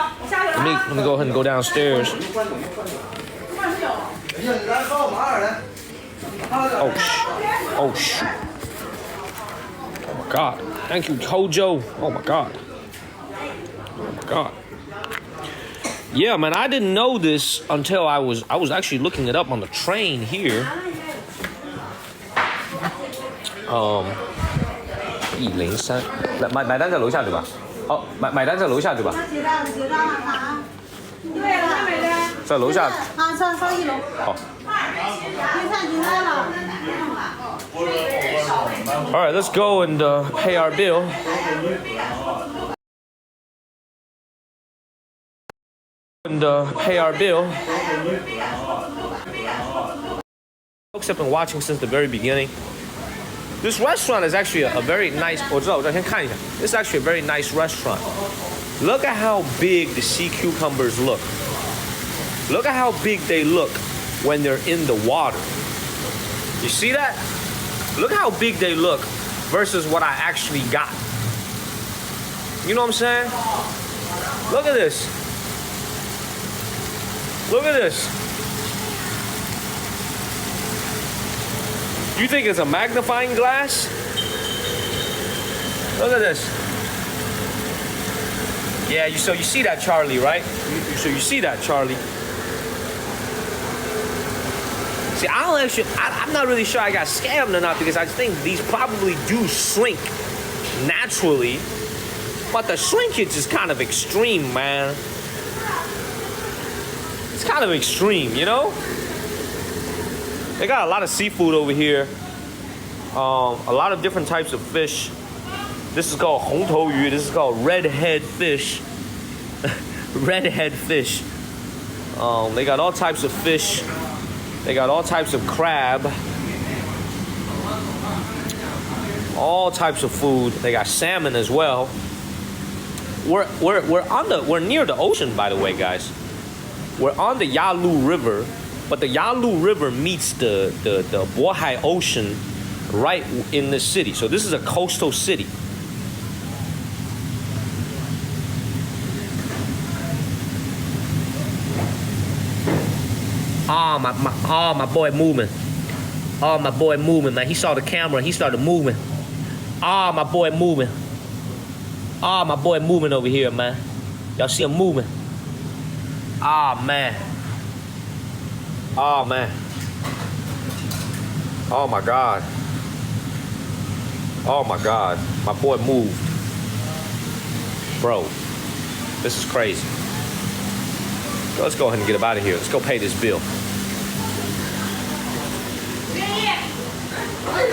let me go ahead and go downstairs. Oh shoot. Oh my God. Thank you, Tojo. Oh my God. Oh my God. Yeah, man, I didn't know this until I was actually looking it up on the train here. 103买单在楼下对吧？哦，买单在楼下对吧？结账啊？对，还没的。在楼下。啊，上1楼。好。结账了。All right, let's go and pay our bill. Pay our bill. Folks have been watching since the very beginning. This restaurant is actually a very nice. This is actually a very nice restaurant. Look at how big the sea cucumbers look. Look at how big they look when they're in the water. You see that? Look how big they look versus what I actually got. You know what I'm saying? Look at this. Look at this. You think it's a magnifying glass? Look at this. Yeah, so you see that, Charlie, right? So you see that, Charlie. See, I'm not really sure I got scammed or not, because I think these probably do shrink naturally. But the shrinkage is kind of extreme, man. It's kind of extreme, you know? They got a lot of seafood over here. A lot of different types of fish. This is called 红头鱼. This is called redhead fish. Redhead fish. They got all types of fish. They got all types of crab. All types of food. They got salmon as well. We're near the ocean, by the way, guys. We're on the Yalu River, but the Yalu River meets the Bohai Ocean right in the city. So this is a coastal city. My boy moving. Oh, my boy moving, man. He saw the camera. He started moving. Oh, my boy moving. Oh, my boy moving over here, man. Y'all see him moving. Oh, man. Oh, man. Oh, my God. Oh, my God. My boy moved. Bro, this is crazy. Let's go ahead and get him out of here. Let's go pay this bill. Hey,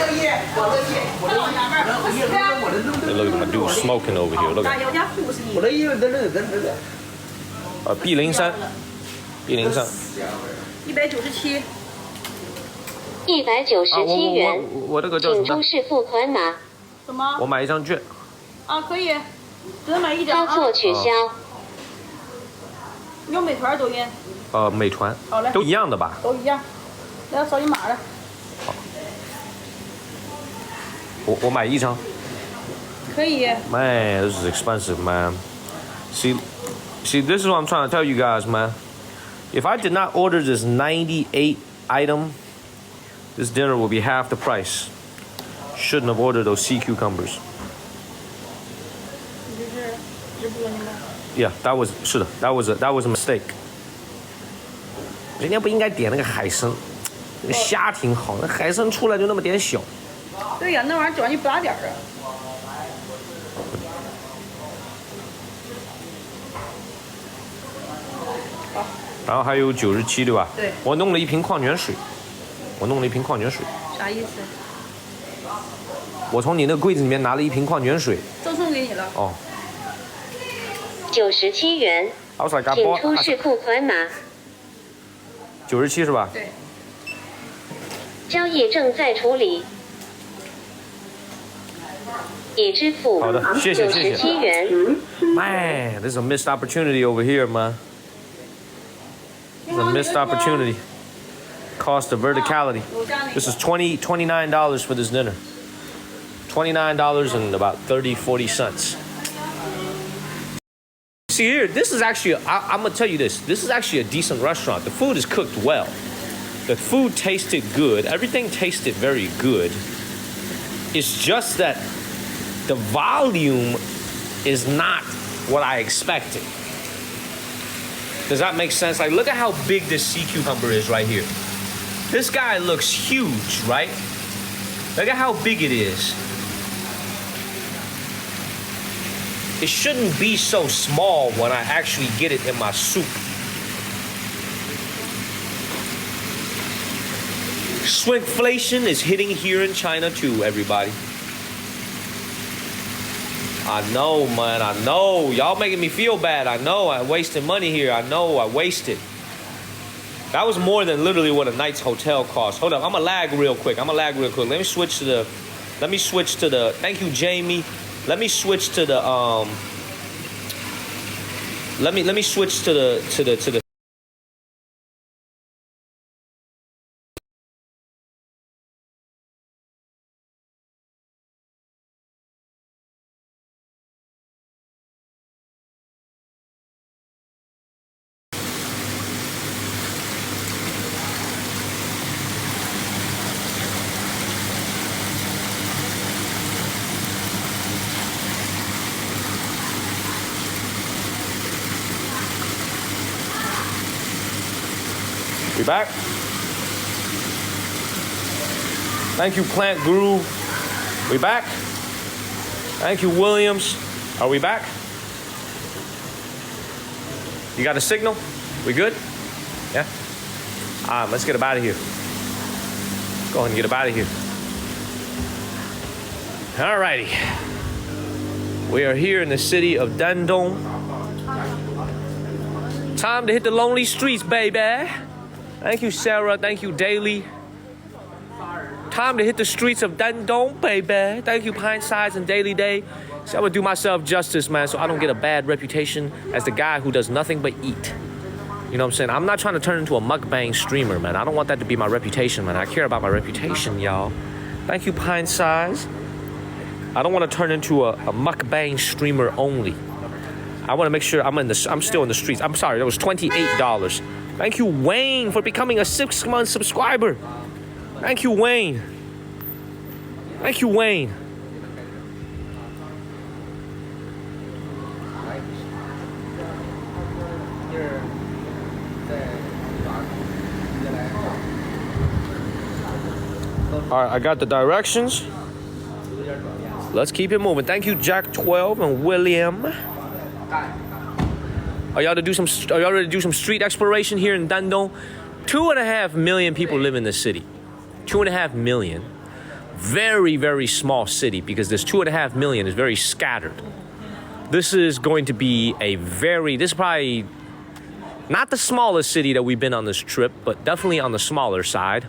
look at my dude smoking over here. Look at him. 103 197 197元，我这个叫什么？请出示付款码。什么？我买一张券。啊，可以，只能买一张操作取消。有美团、抖音。美团。好嘞。都一样的吧？都一样。来要扫你码的。好。我买一张。可以。Man, this is expensive, man. See, this is what I'm trying to tell you guys, man. If I did not order this 98 item, this dinner will be half the price. Shouldn't have ordered those sea cucumbers. Yeah, that was 是的 that was a mistake。人家不应该点那个海参，那个虾挺好，那海参出来就那么点小。对呀，那玩意儿就让你不大点儿啊。好。然后还有97对吧？对。我弄了一瓶矿泉水，啥意思？我从你那个柜子里面拿了一瓶矿泉水。赠送给你了。哦。97元，请出示付款码。97是吧？对。交易正在处理，已支付。好的，谢谢。97元。Man, this is a missed opportunity over here, man. This is a missed opportunity. Cost of verticality. This is $29 for this dinner. $29 and about 40 cents. See here, this is actually, I'm gonna tell you this. This is actually a decent restaurant. The food is cooked well. The food tasted good. Everything tasted very good. It's just that the volume is not what I expected. Does that make sense? Like, look at how big this sea cucumber is right here. This guy looks huge, right? Look at how big it is. It shouldn't be so small when I actually get it in my soup. Shrinkflation is hitting here in China too, everybody. I know, man, I know. Y'all making me feel bad. I know I wasted money here. I know I wasted. That was more than literally what a night's hotel cost. Hold up, I'm gonna lag real quick. Let me switch to the, thank you, Jamie. Let me switch to the, let me switch to the, We back? Thank you, Plant Guru. We back? Thank you, Williams. Are we back? You got a signal? We good? Yeah? Let's get up out of here. Go ahead and get up out of here. Alrighty. We are here in the city of Dandong. Time to hit the lonely streets, baby. Thank you, Sarah. Thank you, Daily. Time to hit the streets of Dandong, baby. Thank you, Pine Sides and Daily Day. So I'm gonna do myself justice, man, so I don't get a bad reputation as the guy who does nothing but eat. You know what I'm saying? I'm not trying to turn into a mukbang streamer, man. I don't want that to be my reputation, man. I care about my reputation, y'all. Thank you, Pine Size. I don't want to turn into a mukbang streamer only. I want to make sure I'm still in the streets. I'm sorry, that was $28. Thank you, Wayne, for becoming a 6-month subscriber. Thank you, Wayne. Thank you, Wayne. All right, I got the directions. Let's keep it moving. Thank you, Jack 12 and William. Are y'all ready to do some street exploration here in Dandong? 2.5 million people live in this city. 2.5 million. Very, very small city because this 2.5 million is very scattered. This is going to be this is probably not the smallest city that we've been on this trip, but definitely on the smaller side.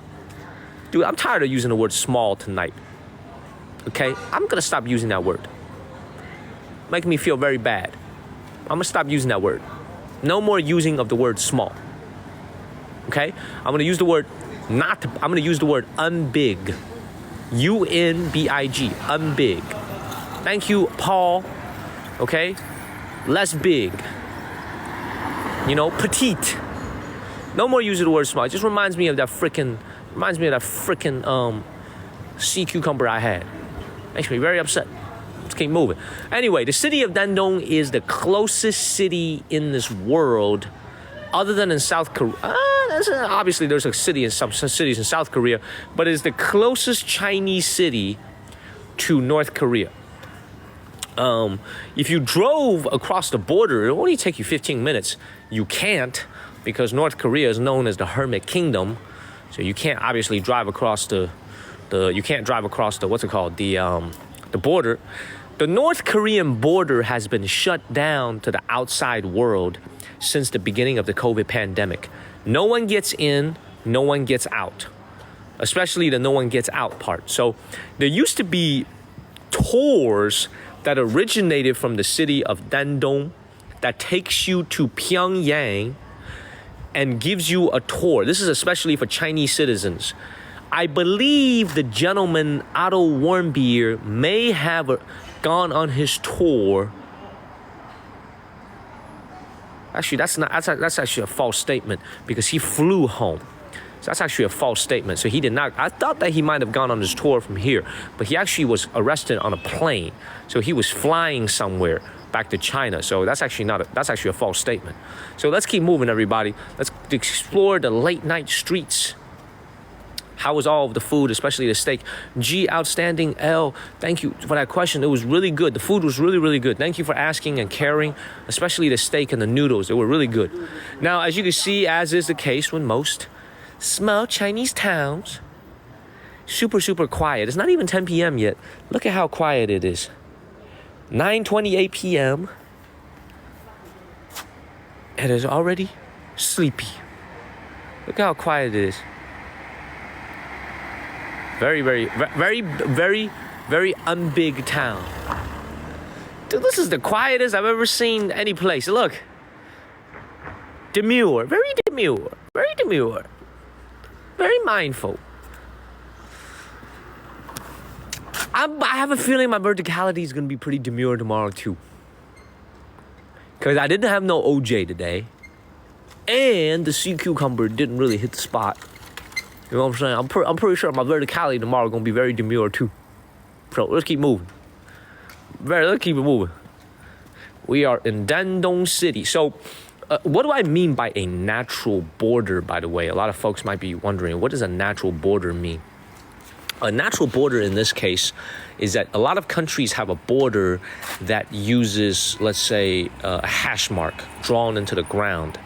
Dude, I'm tired of using the word small tonight. Okay? I'm gonna stop using that word. Making me feel very bad. I'm gonna stop using that word. No more using of the word small. Okay? I'm gonna use the word unbig. UNBIG. Unbig. Thank you, Paul. Okay? Less big. You know, petite. No more using the word small. It just reminds me of that freaking sea cucumber I had. Makes me very upset. Let's keep moving. Anyway, the city of Dandong is the closest city in this world, other than in South Korea. Obviously, there's a city in some cities in South Korea, but it's the closest Chinese city to North Korea. If you drove across the border, it would only take you 15 minutes. You can't, because North Korea is known as the Hermit Kingdom, so you can't obviously drive across the border. The North Korean border has been shut down to the outside world since the beginning of the COVID pandemic. No one gets in, no one gets out, especially the no one gets out part. So there used to be tours that originated from the city of Dandong that takes you to Pyongyang and gives you a tour. This is especially for Chinese citizens. I believe the gentleman Otto Warmbier may have gone on his tour. Actually, that's actually a false statement because he flew home. So that's actually a false statement. So he did not. I thought that he might have gone on his tour from here, but he actually was arrested on a plane. So he was flying somewhere back to China. So that's actually a false statement. So let's keep moving, everybody. Let's explore the late night streets. How was all of the food, especially the steak? G, outstanding. L, thank you for that question. It was really good. The food was really, really good. Thank you for asking and caring, especially the steak and the noodles. They were really good. Now, as you can see, as is the case with most small Chinese towns, super, super quiet. It's not even 10 p.m. yet. Look at how quiet it is. 9:28 p.m. It is already sleepy. Look how quiet it is. Very, very, very, very, very unbig town. Dude, this is the quietest I've ever seen any place. Look. Demure. Very demure. Very demure. Very mindful. I have a feeling my verticality is going to be pretty demure tomorrow too. Because I didn't have no OJ today. And the sea cucumber didn't really hit the spot. You know what I'm saying? I'm pretty sure my verticality tomorrow is going to be very demure too. So let's keep moving. Let's keep it moving. We are in Dandong City. So what do I mean by a natural border, by the way? A lot of folks might be wondering, what does a natural border mean? A natural border in this case is that a lot of countries have a border that uses, let's say, a hash mark drawn into the ground.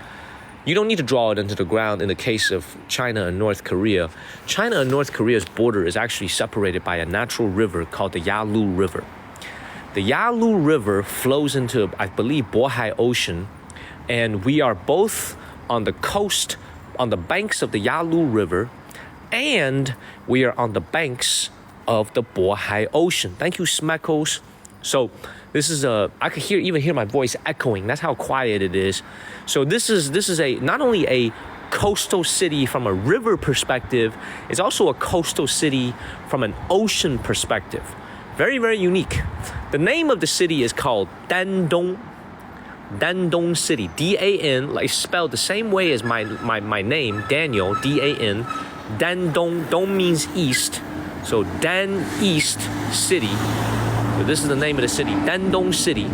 You don't need to draw it into the ground in the case of China and North Korea. China and North Korea's border is actually separated by a natural river called the Yalu River. The Yalu River flows into, I believe, Bohai Ocean, and we are both on the coast, on the banks of the Yalu River, and we are on the banks of the Bohai Ocean. Thank you, Smeckles. So this is I could even hear my voice echoing. That's how quiet it is. So this is not only a coastal city from a river perspective, it's also a coastal city from an ocean perspective. Very, very unique. The name of the city is called Dandong City. D-A-N, like spelled the same way as my name, Daniel, D-A-N. Dandong, Dong means east. So Dan East City. So this is the name of the city, Dandong City.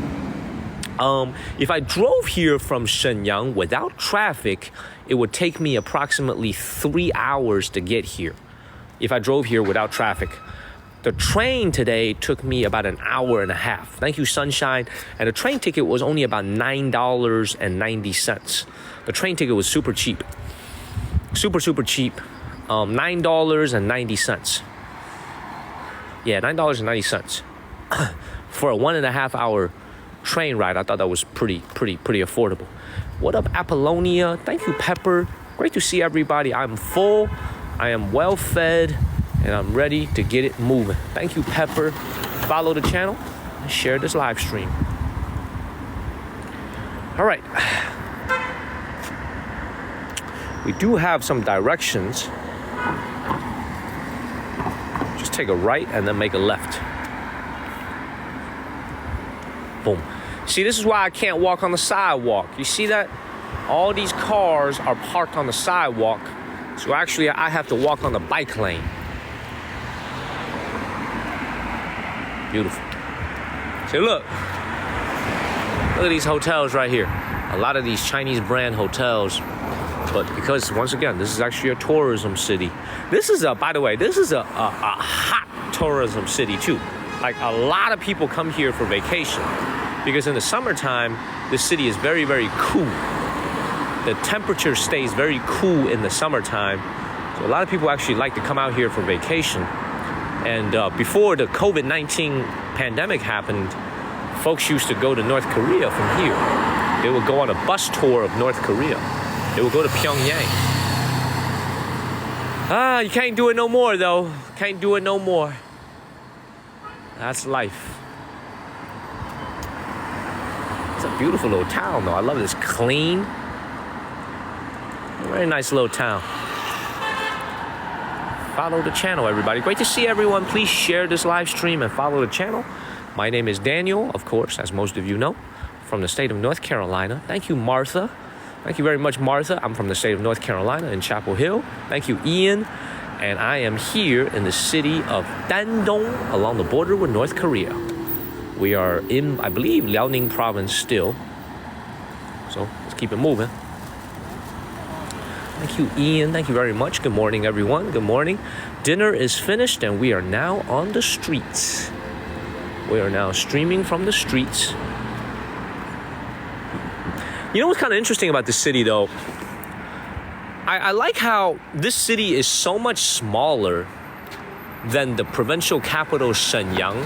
If I drove here from Shenyang without traffic, it would take me approximately 3 hours to get here. If I drove here without traffic. The train today took me about an hour and a half. Thank you, Sunshine. And the train ticket was only about $9.90. The train ticket was super cheap. Super, super cheap. $9.90. Yeah, $9.90. For a 1.5 hour train ride, I thought that was pretty affordable. What up, Apollonia? Thank you, Pepper. Great to see everybody. I'm full. I am well fed. And I'm ready to get it moving. Thank you, Pepper. Follow the channel and share this live stream. All right. We do have some directions. Just take a right and then make a left. Boom. See, this is why I can't walk on the sidewalk. You see that? All these cars are parked on the sidewalk. So actually, I have to walk on the bike lane. Beautiful. See, look at these hotels right here. A lot of these Chinese brand hotels, but because once again, this is actually a tourism city. This is by the way, this is a hot tourism city too. Like a lot of people come here for vacation because in the summertime, the city is very, very cool. The temperature stays very cool in the summertime. So a lot of people actually like to come out here for vacation. And before the COVID-19 pandemic happened, folks used to go to North Korea from here. They would go on a bus tour of North Korea. They would go to Pyongyang. You can't do it no more though. Can't do it no more. That's life. It's a beautiful little town though. I love this clean. Very nice little town. Follow the channel, everybody. Great to see everyone. Please share this live stream and follow the channel. My name is Daniel, of course, as most of you know, from the state of North Carolina. Thank you, Martha. Thank you very much, Martha. I'm from the state of North Carolina in Chapel Hill. Thank you, Ian. And I am here in the city of Dandong, along the border with North Korea. We are in, I believe, Liaoning province still. So let's keep it moving. Thank you, Ian. Thank you very much. Good morning, everyone. Good morning. Dinner is finished and we are now on the streets. We are now streaming from the streets. You know what's kind of interesting about this city, though? I like how this city is so much smaller than the provincial capital, Shenyang.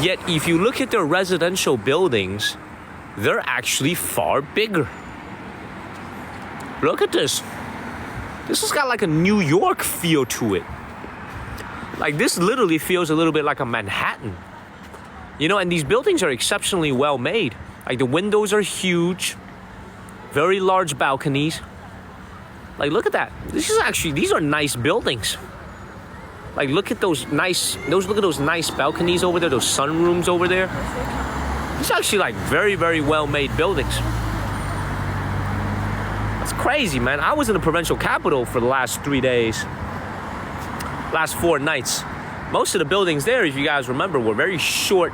Yet, if you look at their residential buildings, they're actually far bigger. Look at this. This has got like a New York feel to it. Like this literally feels a little bit like a Manhattan. You know, and these buildings are exceptionally well made. Like the windows are huge, very large balconies. Like look at that. These are nice buildings. Like look at those nice balconies over there, those sunrooms over there. These are actually like very, very well made buildings. Crazy, man. I was in the provincial capital for the last 3 days, last 4 nights. Most of the buildings there, if you guys remember, were very short,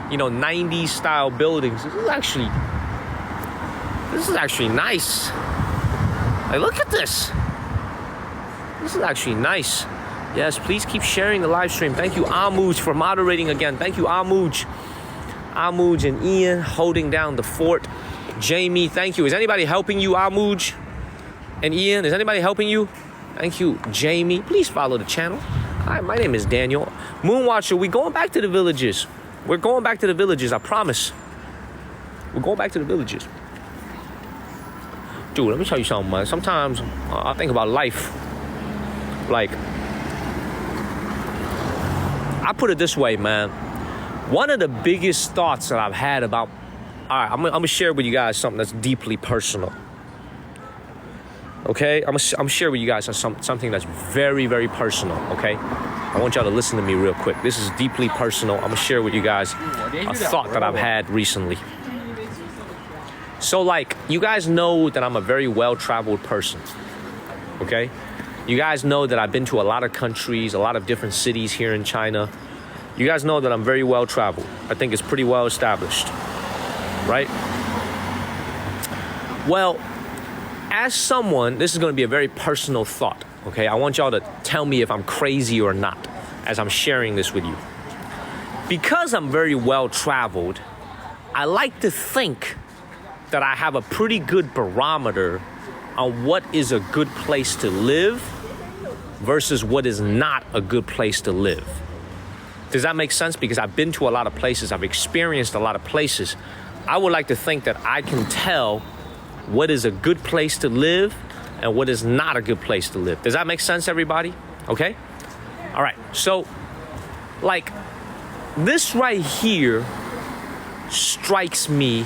90s style buildings. This is actually nice. Like, look at this. This is actually nice. Yes, please keep sharing the live stream. Thank you, Amuj, for moderating again. Thank you, Amuj. Amuj and Ian holding down the fort. Jamie, thank you. Is anybody helping you, Amuj? And Ian, is anybody helping you? Thank you, Jamie. Please follow the channel. Hi, my name is Daniel. Moonwatcher, we're going back to the villages. We're going back to the villages, I promise. We're going back to the villages. Dude, let me tell you something, man. Sometimes I think about life. Like, I put it this way, man. One of the biggest thoughts that I've had about... All right, I'm gonna share with you guys something that's deeply personal. Okay, I'm share with you guys something that's very, very personal. Okay, I want y'all to listen to me real quick. This is deeply personal. I'm gonna share with you guys a thought that I've had recently. So, like, you guys know that I'm a very well-traveled person. Okay, you guys know that I've been to a lot of countries, a lot of different cities here in China. You guys know that I'm very well-traveled. I think it's pretty well established. Right? Well, as someone, this is going to be a very personal thought, okay? I want y'all to tell me if I'm crazy or not as I'm sharing this with you. Because I'm very well-traveled, I like to think that I have a pretty good barometer on what is a good place to live versus what is not a good place to live. Does that make sense? Because I've been to a lot of places, I've experienced a lot of places. I would like to think that I can tell what is a good place to live and what is not a good place to live. Does that make sense, everybody? Okay? All right. So, like, this right here strikes me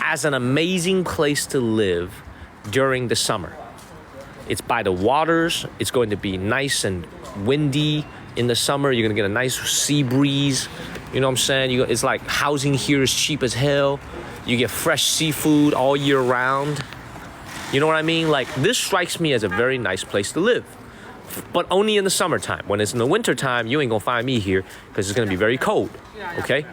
as an amazing place to live during the summer. It's by the waters. It's going to be nice and windy in the summer. You're going to get a nice sea breeze. You know what I'm saying? It's like housing here is cheap as hell. You get fresh seafood all year round. You know what I mean? Like, this strikes me as a very nice place to live. But only in the summertime. When it's in the wintertime, you ain't gonna find me here because it's gonna be very cold. Okay?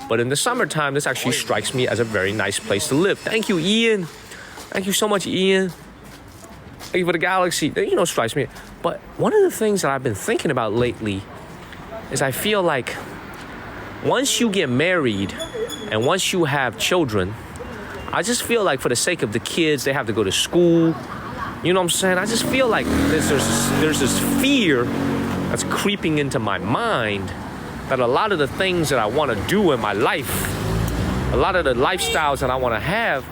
But in the summertime, this actually strikes me as a very nice place to live. Thank you, Ian. Thank you so much, Ian. Thank you for the galaxy. You know, strikes me. But one of the things that I've been thinking about lately is I feel like once you get married and once you have children, I just feel like for the sake of the kids, they have to go to school. You know what I'm saying? I just feel like there's this fear that's creeping into my mind that a lot of the things that I want to do in my life, a lot of the lifestyles that I want to have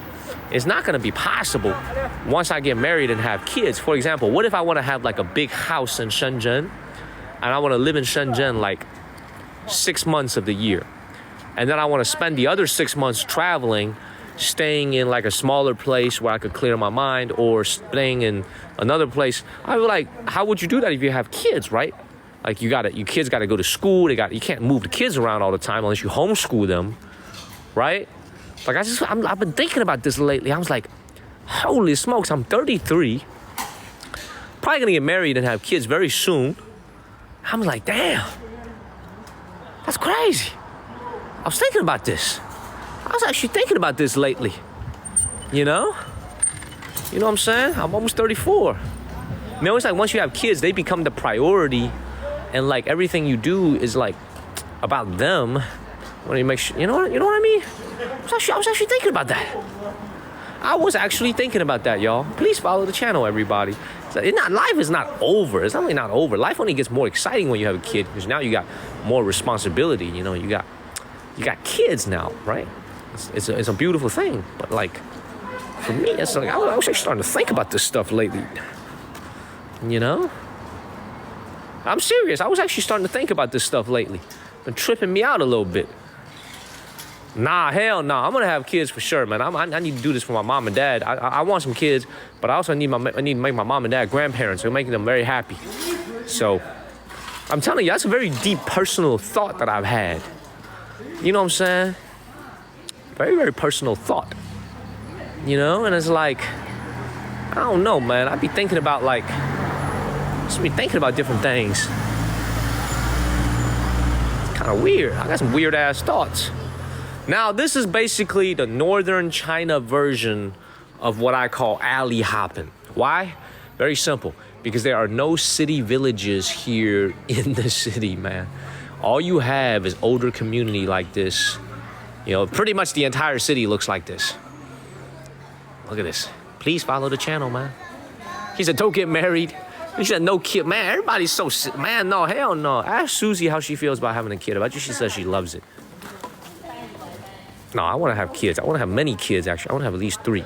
is not going to be possible once I get married and have kids. For example, what if I want to have like a big house in Shenzhen and I want to live in Shenzhen like 6 months of the year, and then I want to spend the other 6 months traveling, staying in like a smaller place where I could clear my mind, or staying in another place? I was like, how would you do that if you have kids, right? Like your kids got to go to school. You can't move the kids around all the time unless you homeschool them, right? Like I've been thinking about this lately. I was like, holy smokes, I'm 33, probably gonna get married and have kids very soon. I'm like, damn, that's crazy. I was thinking about this. I was actually thinking about this lately. You know what I'm saying? I'm almost 34. You know, it's like once you have kids, they become the priority, and like everything you do is like about them. When you make sure, you know what I mean? I was actually thinking about that. I was actually thinking about that, y'all. Please follow the channel, everybody. Life is not over. It's only not over. Life only gets more exciting when you have a kid, because now you got more responsibility. You know, you got kids now, right? It's a beautiful thing. But like, for me, it's like I was actually starting to think about this stuff lately. You know? I'm serious. I was actually starting to think about this stuff lately. Been tripping me out a little bit. Nah, hell no. I'm gonna have kids for sure, man. I need to do this for my mom and dad. I want some kids, but I also need to make my mom and dad grandparents. So making them very happy. So I'm telling you, that's a very deep personal thought that I've had. You know what I'm saying? Very, very personal thought. You know, and it's like, I don't know, man. I'd be thinking about different things. It's kind of weird. I got some weird ass thoughts. Now, this is basically the northern China version of what I call alley hopping. Why? Very simple. Because there are no city villages here in the city, man. All you have is older community like this. You know, pretty much the entire city looks like this. Look at this. Please follow the channel, man. He said, don't get married. He said, no kid. Man, everybody's so sick. Man, no, hell no. Ask Susie how she feels about having a kid. I bet you she says she loves it. No, I want to have kids. I want to have many kids, actually. I want to have at least 3.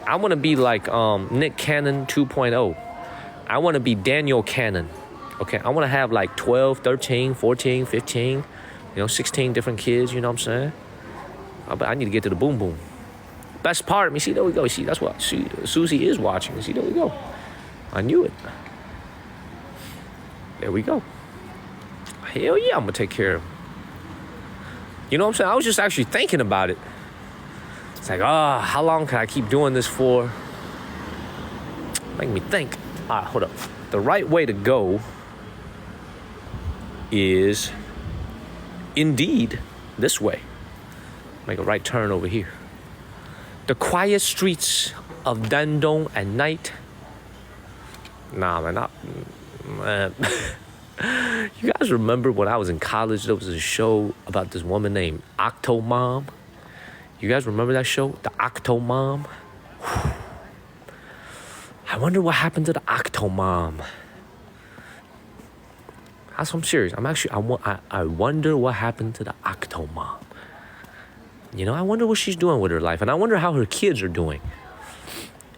I want to be like Nick Cannon 2.0. I want to be Daniel Cannon. Okay, I want to have like 12, 13, 14, 15, 16 different kids, you know what I'm saying? But I need to get to the boom boom. Best part of me, see, there we go. See, that's what Susie is watching. See, there we go. I knew it. There we go. Hell yeah, I'm going to take care of him. You know what I'm saying? I was just actually thinking about it. It's like, how long can I keep doing this for? Make me think. All right, hold up. The right way to go is indeed this way. Make a right turn over here. The quiet streets of Dandong at night. Nah, man. You guys remember when I was in college, there was a show about this woman named Octomom? You guys remember that show? The Octomom? I wonder what happened to the Octomom. I'm serious. I wonder what happened to the Octomom. You know, I wonder what she's doing with her life. And I wonder how her kids are doing.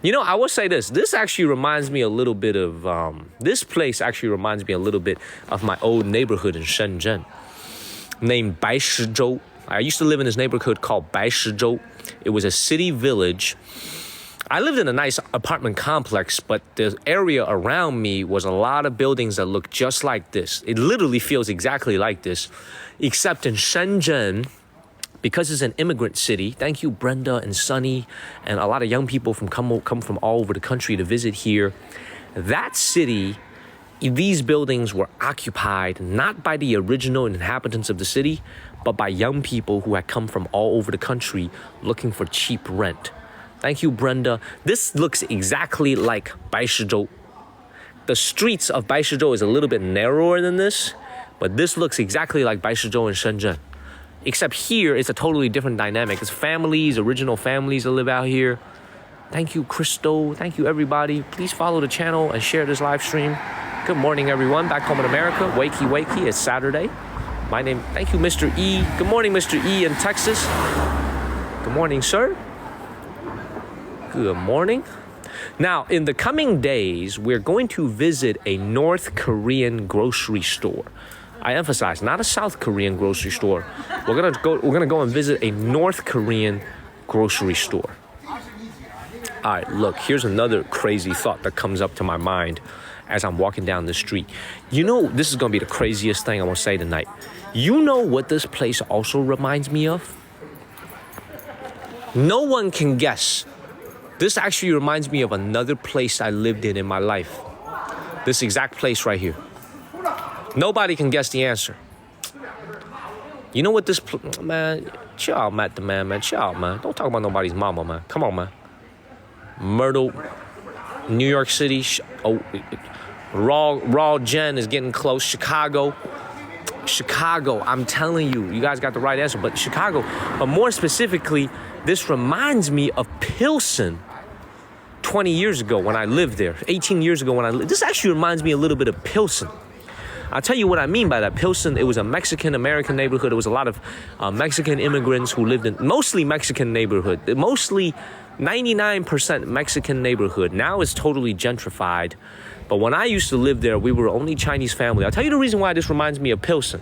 You know, I will say this. This actually reminds me a little bit of, this place actually reminds me a little bit of my old neighborhood in Shenzhen named Baishizhou. I used to live in this neighborhood called Baishizhou. It was a city village. I lived in a nice apartment complex, but the area around me was a lot of buildings that look just like this. It literally feels exactly like this, except in Shenzhen, because it's an immigrant city. Thank you, Brenda and Sunny, and a lot of young people come from all over the country to visit here. That city these buildings were occupied not by the original inhabitants of the city, but by young people who had come from all over the country looking for cheap rent. Thank you, Brenda. This looks exactly like Baishizhou. The streets of Baishizhou is a little bit narrower than this, but this looks exactly like Baishizhou in Shenzhen. Except here, it's a totally different dynamic. It's families, original families that live out here. Thank you, Crystal. Thank you, everybody. Please follow the channel and share this live stream. Good morning, everyone. Back home in America. Wakey, wakey. It's Saturday. Thank you, Mr. E. Good morning, Mr. E in Texas. Good morning, sir. Good morning. Now, in the coming days, we're going to visit a North Korean grocery store. I emphasize, not a South Korean grocery store. We're gonna go and visit a North Korean grocery store. All right, look, here's another crazy thought that comes up to my mind as I'm walking down the street. You know, this is gonna be the craziest thing I want to say tonight. You know what this place also reminds me of? No one can guess. This actually reminds me of another place I lived in my life. This exact place right here. Nobody can guess the answer. You know what this... Man, chill out, Matt the man. Chill out, man. Don't talk about nobody's mama, man. Come on, man. Myrtle, New York City. Raw Jen is getting close. Chicago, I'm telling you. You guys got the right answer. But Chicago. But more specifically, this reminds me of Pilsen 20 years ago when I lived there. 18 years ago when I lived. This actually reminds me a little bit of Pilsen. I'll tell you what I mean by that. Pilsen, it was a Mexican-American neighborhood. There was a lot of Mexican immigrants who lived in mostly Mexican neighborhood. Mostly 99% Mexican neighborhood. Now it's totally gentrified. But when I used to live there, we were only Chinese family. I'll tell you the reason why this reminds me of Pilsen.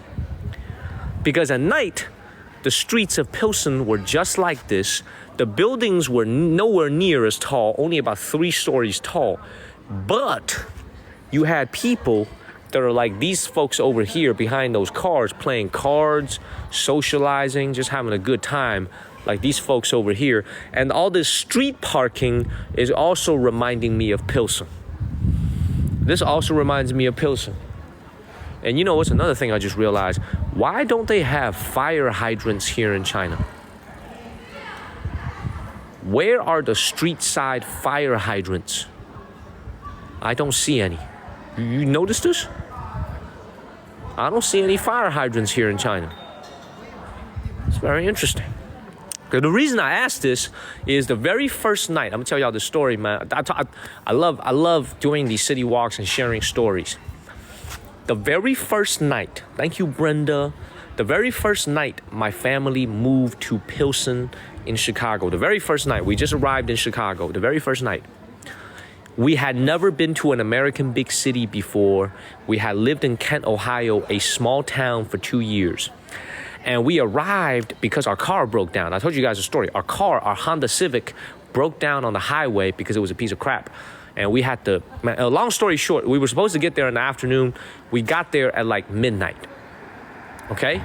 Because at night, the streets of Pilsen were just like this. The buildings were nowhere near as tall, only about 3 stories tall. But you had people that are like these folks over here behind those cars playing cards, socializing, just having a good time, like these folks over here. And all this street parking is also reminding me of Pilsen. This also reminds me of Pilsen. And you know what's another thing I just realized? Why don't they have fire hydrants here in China? Where are the street side fire hydrants? I don't see any. You notice this? I don't see any fire hydrants here in China. It's very interesting. The reason I asked this is the very first night. I'm gonna tell y'all the story, man. I love doing these city walks and sharing stories. The very first night, thank you, Brenda. The very first night my family moved to Pilsen in Chicago. The very first night, we just arrived in Chicago. The very first night. We had never been to an American big city before. We had lived in Kent, Ohio, a small town, for 2 years. And we arrived because our car broke down. I told you guys a story. Our Honda Civic, broke down on the highway because it was a piece of crap. And we had to, long story short, we were supposed to get there in the afternoon. We got there at like midnight, okay?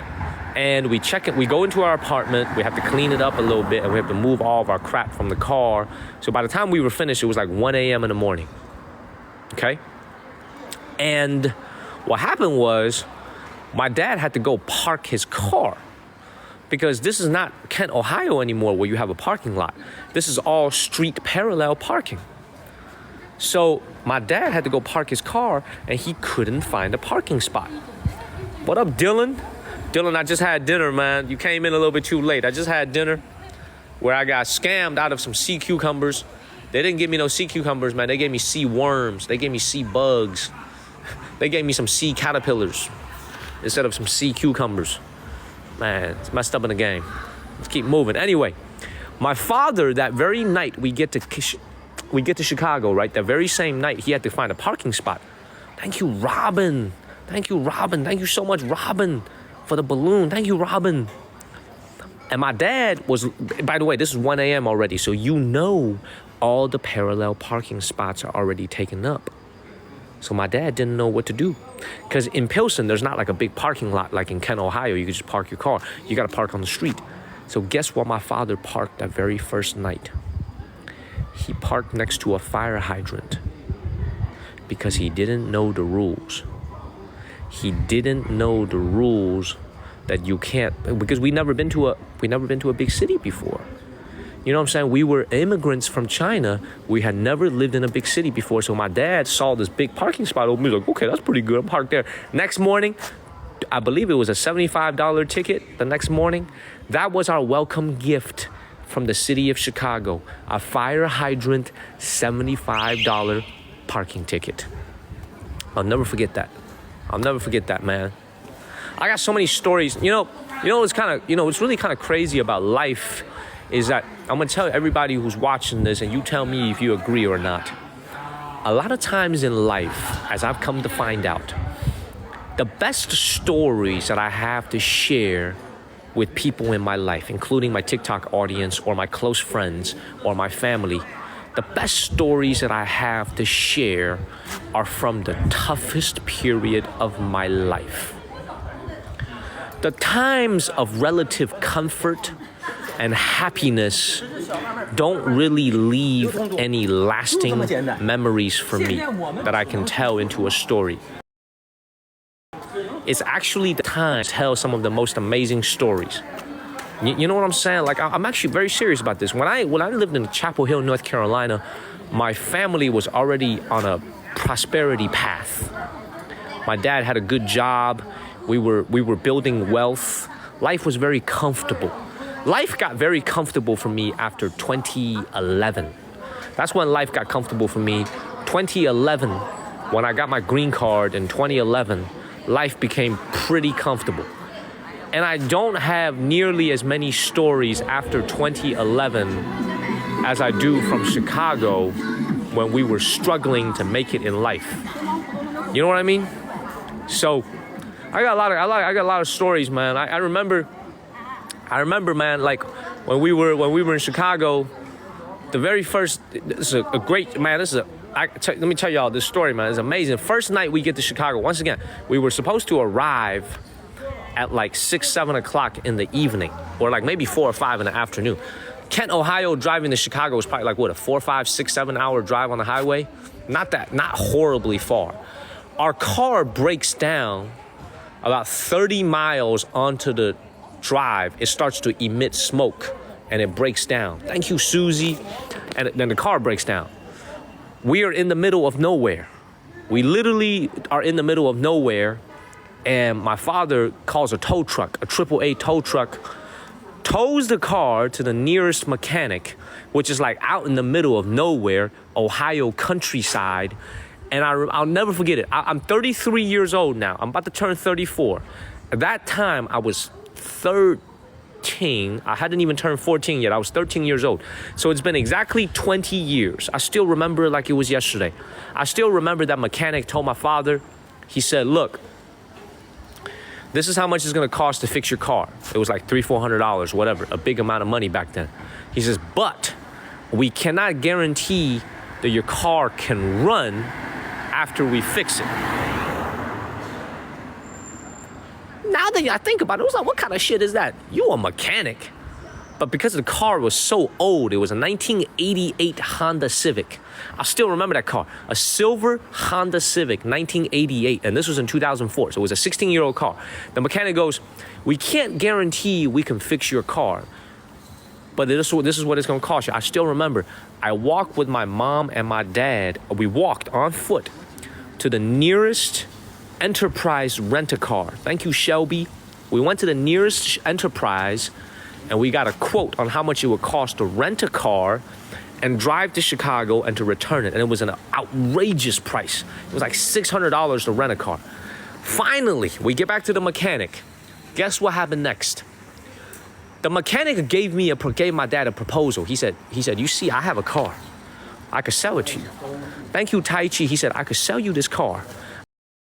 And we check it, we go into our apartment, we have to clean it up a little bit, and we have to move all of our crap from the car. So by the time we were finished, it was like 1 a.m. in the morning, okay? And what happened was, my dad had to go park his car because this is not Kent, Ohio anymore where you have a parking lot. This is all street parallel parking. So my dad had to go park his car and he couldn't find a parking spot. What up, Dylan? Dylan, I just had dinner, man. You came in a little bit too late. I just had dinner where I got scammed out of some sea cucumbers. They didn't give me no sea cucumbers, man. They gave me sea worms. They gave me sea bugs. They gave me some sea caterpillars instead of some sea cucumbers. Man, it's messed up in the game. Let's keep moving. Anyway, my father, that very night we get to Chicago, right? That very same night, he had to find a parking spot. Thank you, Robin. Thank you, Robin. Thank you so much, Robin, for the balloon. Thank you, Robin. And my dad was, by the way, this is 1 a.m. already, so you know all the parallel parking spots are already taken up. So my dad didn't know what to do. Because in Pilsen, there's not like a big parking lot like in Kent, Ohio. You can just park your car. You got to park on the street. So guess what my father parked that very first night? He parked next to a fire hydrant. because he didn't know the rules. He didn't know the rules that you can't, because we never been to a big city before. You know what I'm saying? We were immigrants from China. We had never lived in a big city before. So my dad saw this big parking spot open. He was like, okay, that's pretty good. I'm parked there. Next morning, I believe it was a $75 ticket the next morning. That was our welcome gift from the city of Chicago. A fire hydrant, $75 parking ticket. I'll never forget that. I'll never forget that, man. I got so many stories. You know, it's really kind of crazy about life is that I'm gonna tell everybody who's watching this, and you tell me if you agree or not. A lot of times in life, as I've come to find out, the best stories that I have to share with people in my life, including my TikTok audience or my close friends or my family, the best stories that I have to share are from the toughest period of my life. The times of relative comfort and happiness don't really leave any lasting memories for me that I can tell into a story. It's actually the time to tell some of the most amazing stories. You know what I'm saying? Like, I'm actually very serious about this. When I lived in Chapel Hill, North Carolina, my family was already on a prosperity path. My dad had a good job. We were building wealth. Life was very comfortable. Life got very comfortable for me after 2011. That's when life got comfortable for me. 2011, when I got my green card in 2011, life became pretty comfortable. And I don't have nearly as many stories after 2011 as I do from Chicago when we were struggling to make it in life. You know what I mean? So I got a lot of stories, man. I remember, man, like when we were in Chicago, the very first, this is a great, man, let me tell y'all this story, man. It's amazing. First night we get to Chicago, once again, we were supposed to arrive at like 6, 7 o'clock in the evening, or like maybe 4 or 5 in the afternoon. Kent, Ohio, driving to Chicago was probably like, what, a 4, 5, 6, 7 hour drive on the highway? Not horribly far. Our car breaks down about 30 miles onto the drive. It starts to emit smoke and it breaks down. Thank you, Susie. And then the car breaks down. We are in the middle of nowhere. We literally are in the middle of nowhere, and my father calls a tow truck, a AAA tow truck, tows the car to the nearest mechanic, which is like out in the middle of nowhere, Ohio countryside. And I'll never forget it. I'm 33 years old now. I'm about to turn 34. At that time, I was 13. I hadn't even turned 14 yet. I was 13 years old. So it's been exactly 20 years. I still remember it like it was yesterday. I still remember that mechanic told my father, he said, look, this is how much it's going to cost to fix your car. It was like $300-400, whatever, a big amount of money back then. He says, but we cannot guarantee that your car can run after we fix it. Now that I think about it, I was like, what kind of shit is that? You a mechanic. But because the car was so old, it was a 1988 Honda Civic. I still remember that car. A silver Honda Civic, 1988. And this was in 2004. So it was a 16-year-old car. The mechanic goes, we can't guarantee we can fix your car, but this is what it's going to cost you. I still remember, I walked with my mom and my dad. We walked on foot to the nearest Enterprise rent-a-car. Thank you, Shelby. We went to the nearest Enterprise and we got a quote on how much it would cost to rent a car and drive to Chicago and to return it. And it was an outrageous price. It was like $600 to rent a car. Finally, we get back to the mechanic. Guess what happened next? The mechanic gave my dad a proposal. He said, you see, I have a car. I could sell it to you. Thank you, Tai Chi. He said, I could sell you this car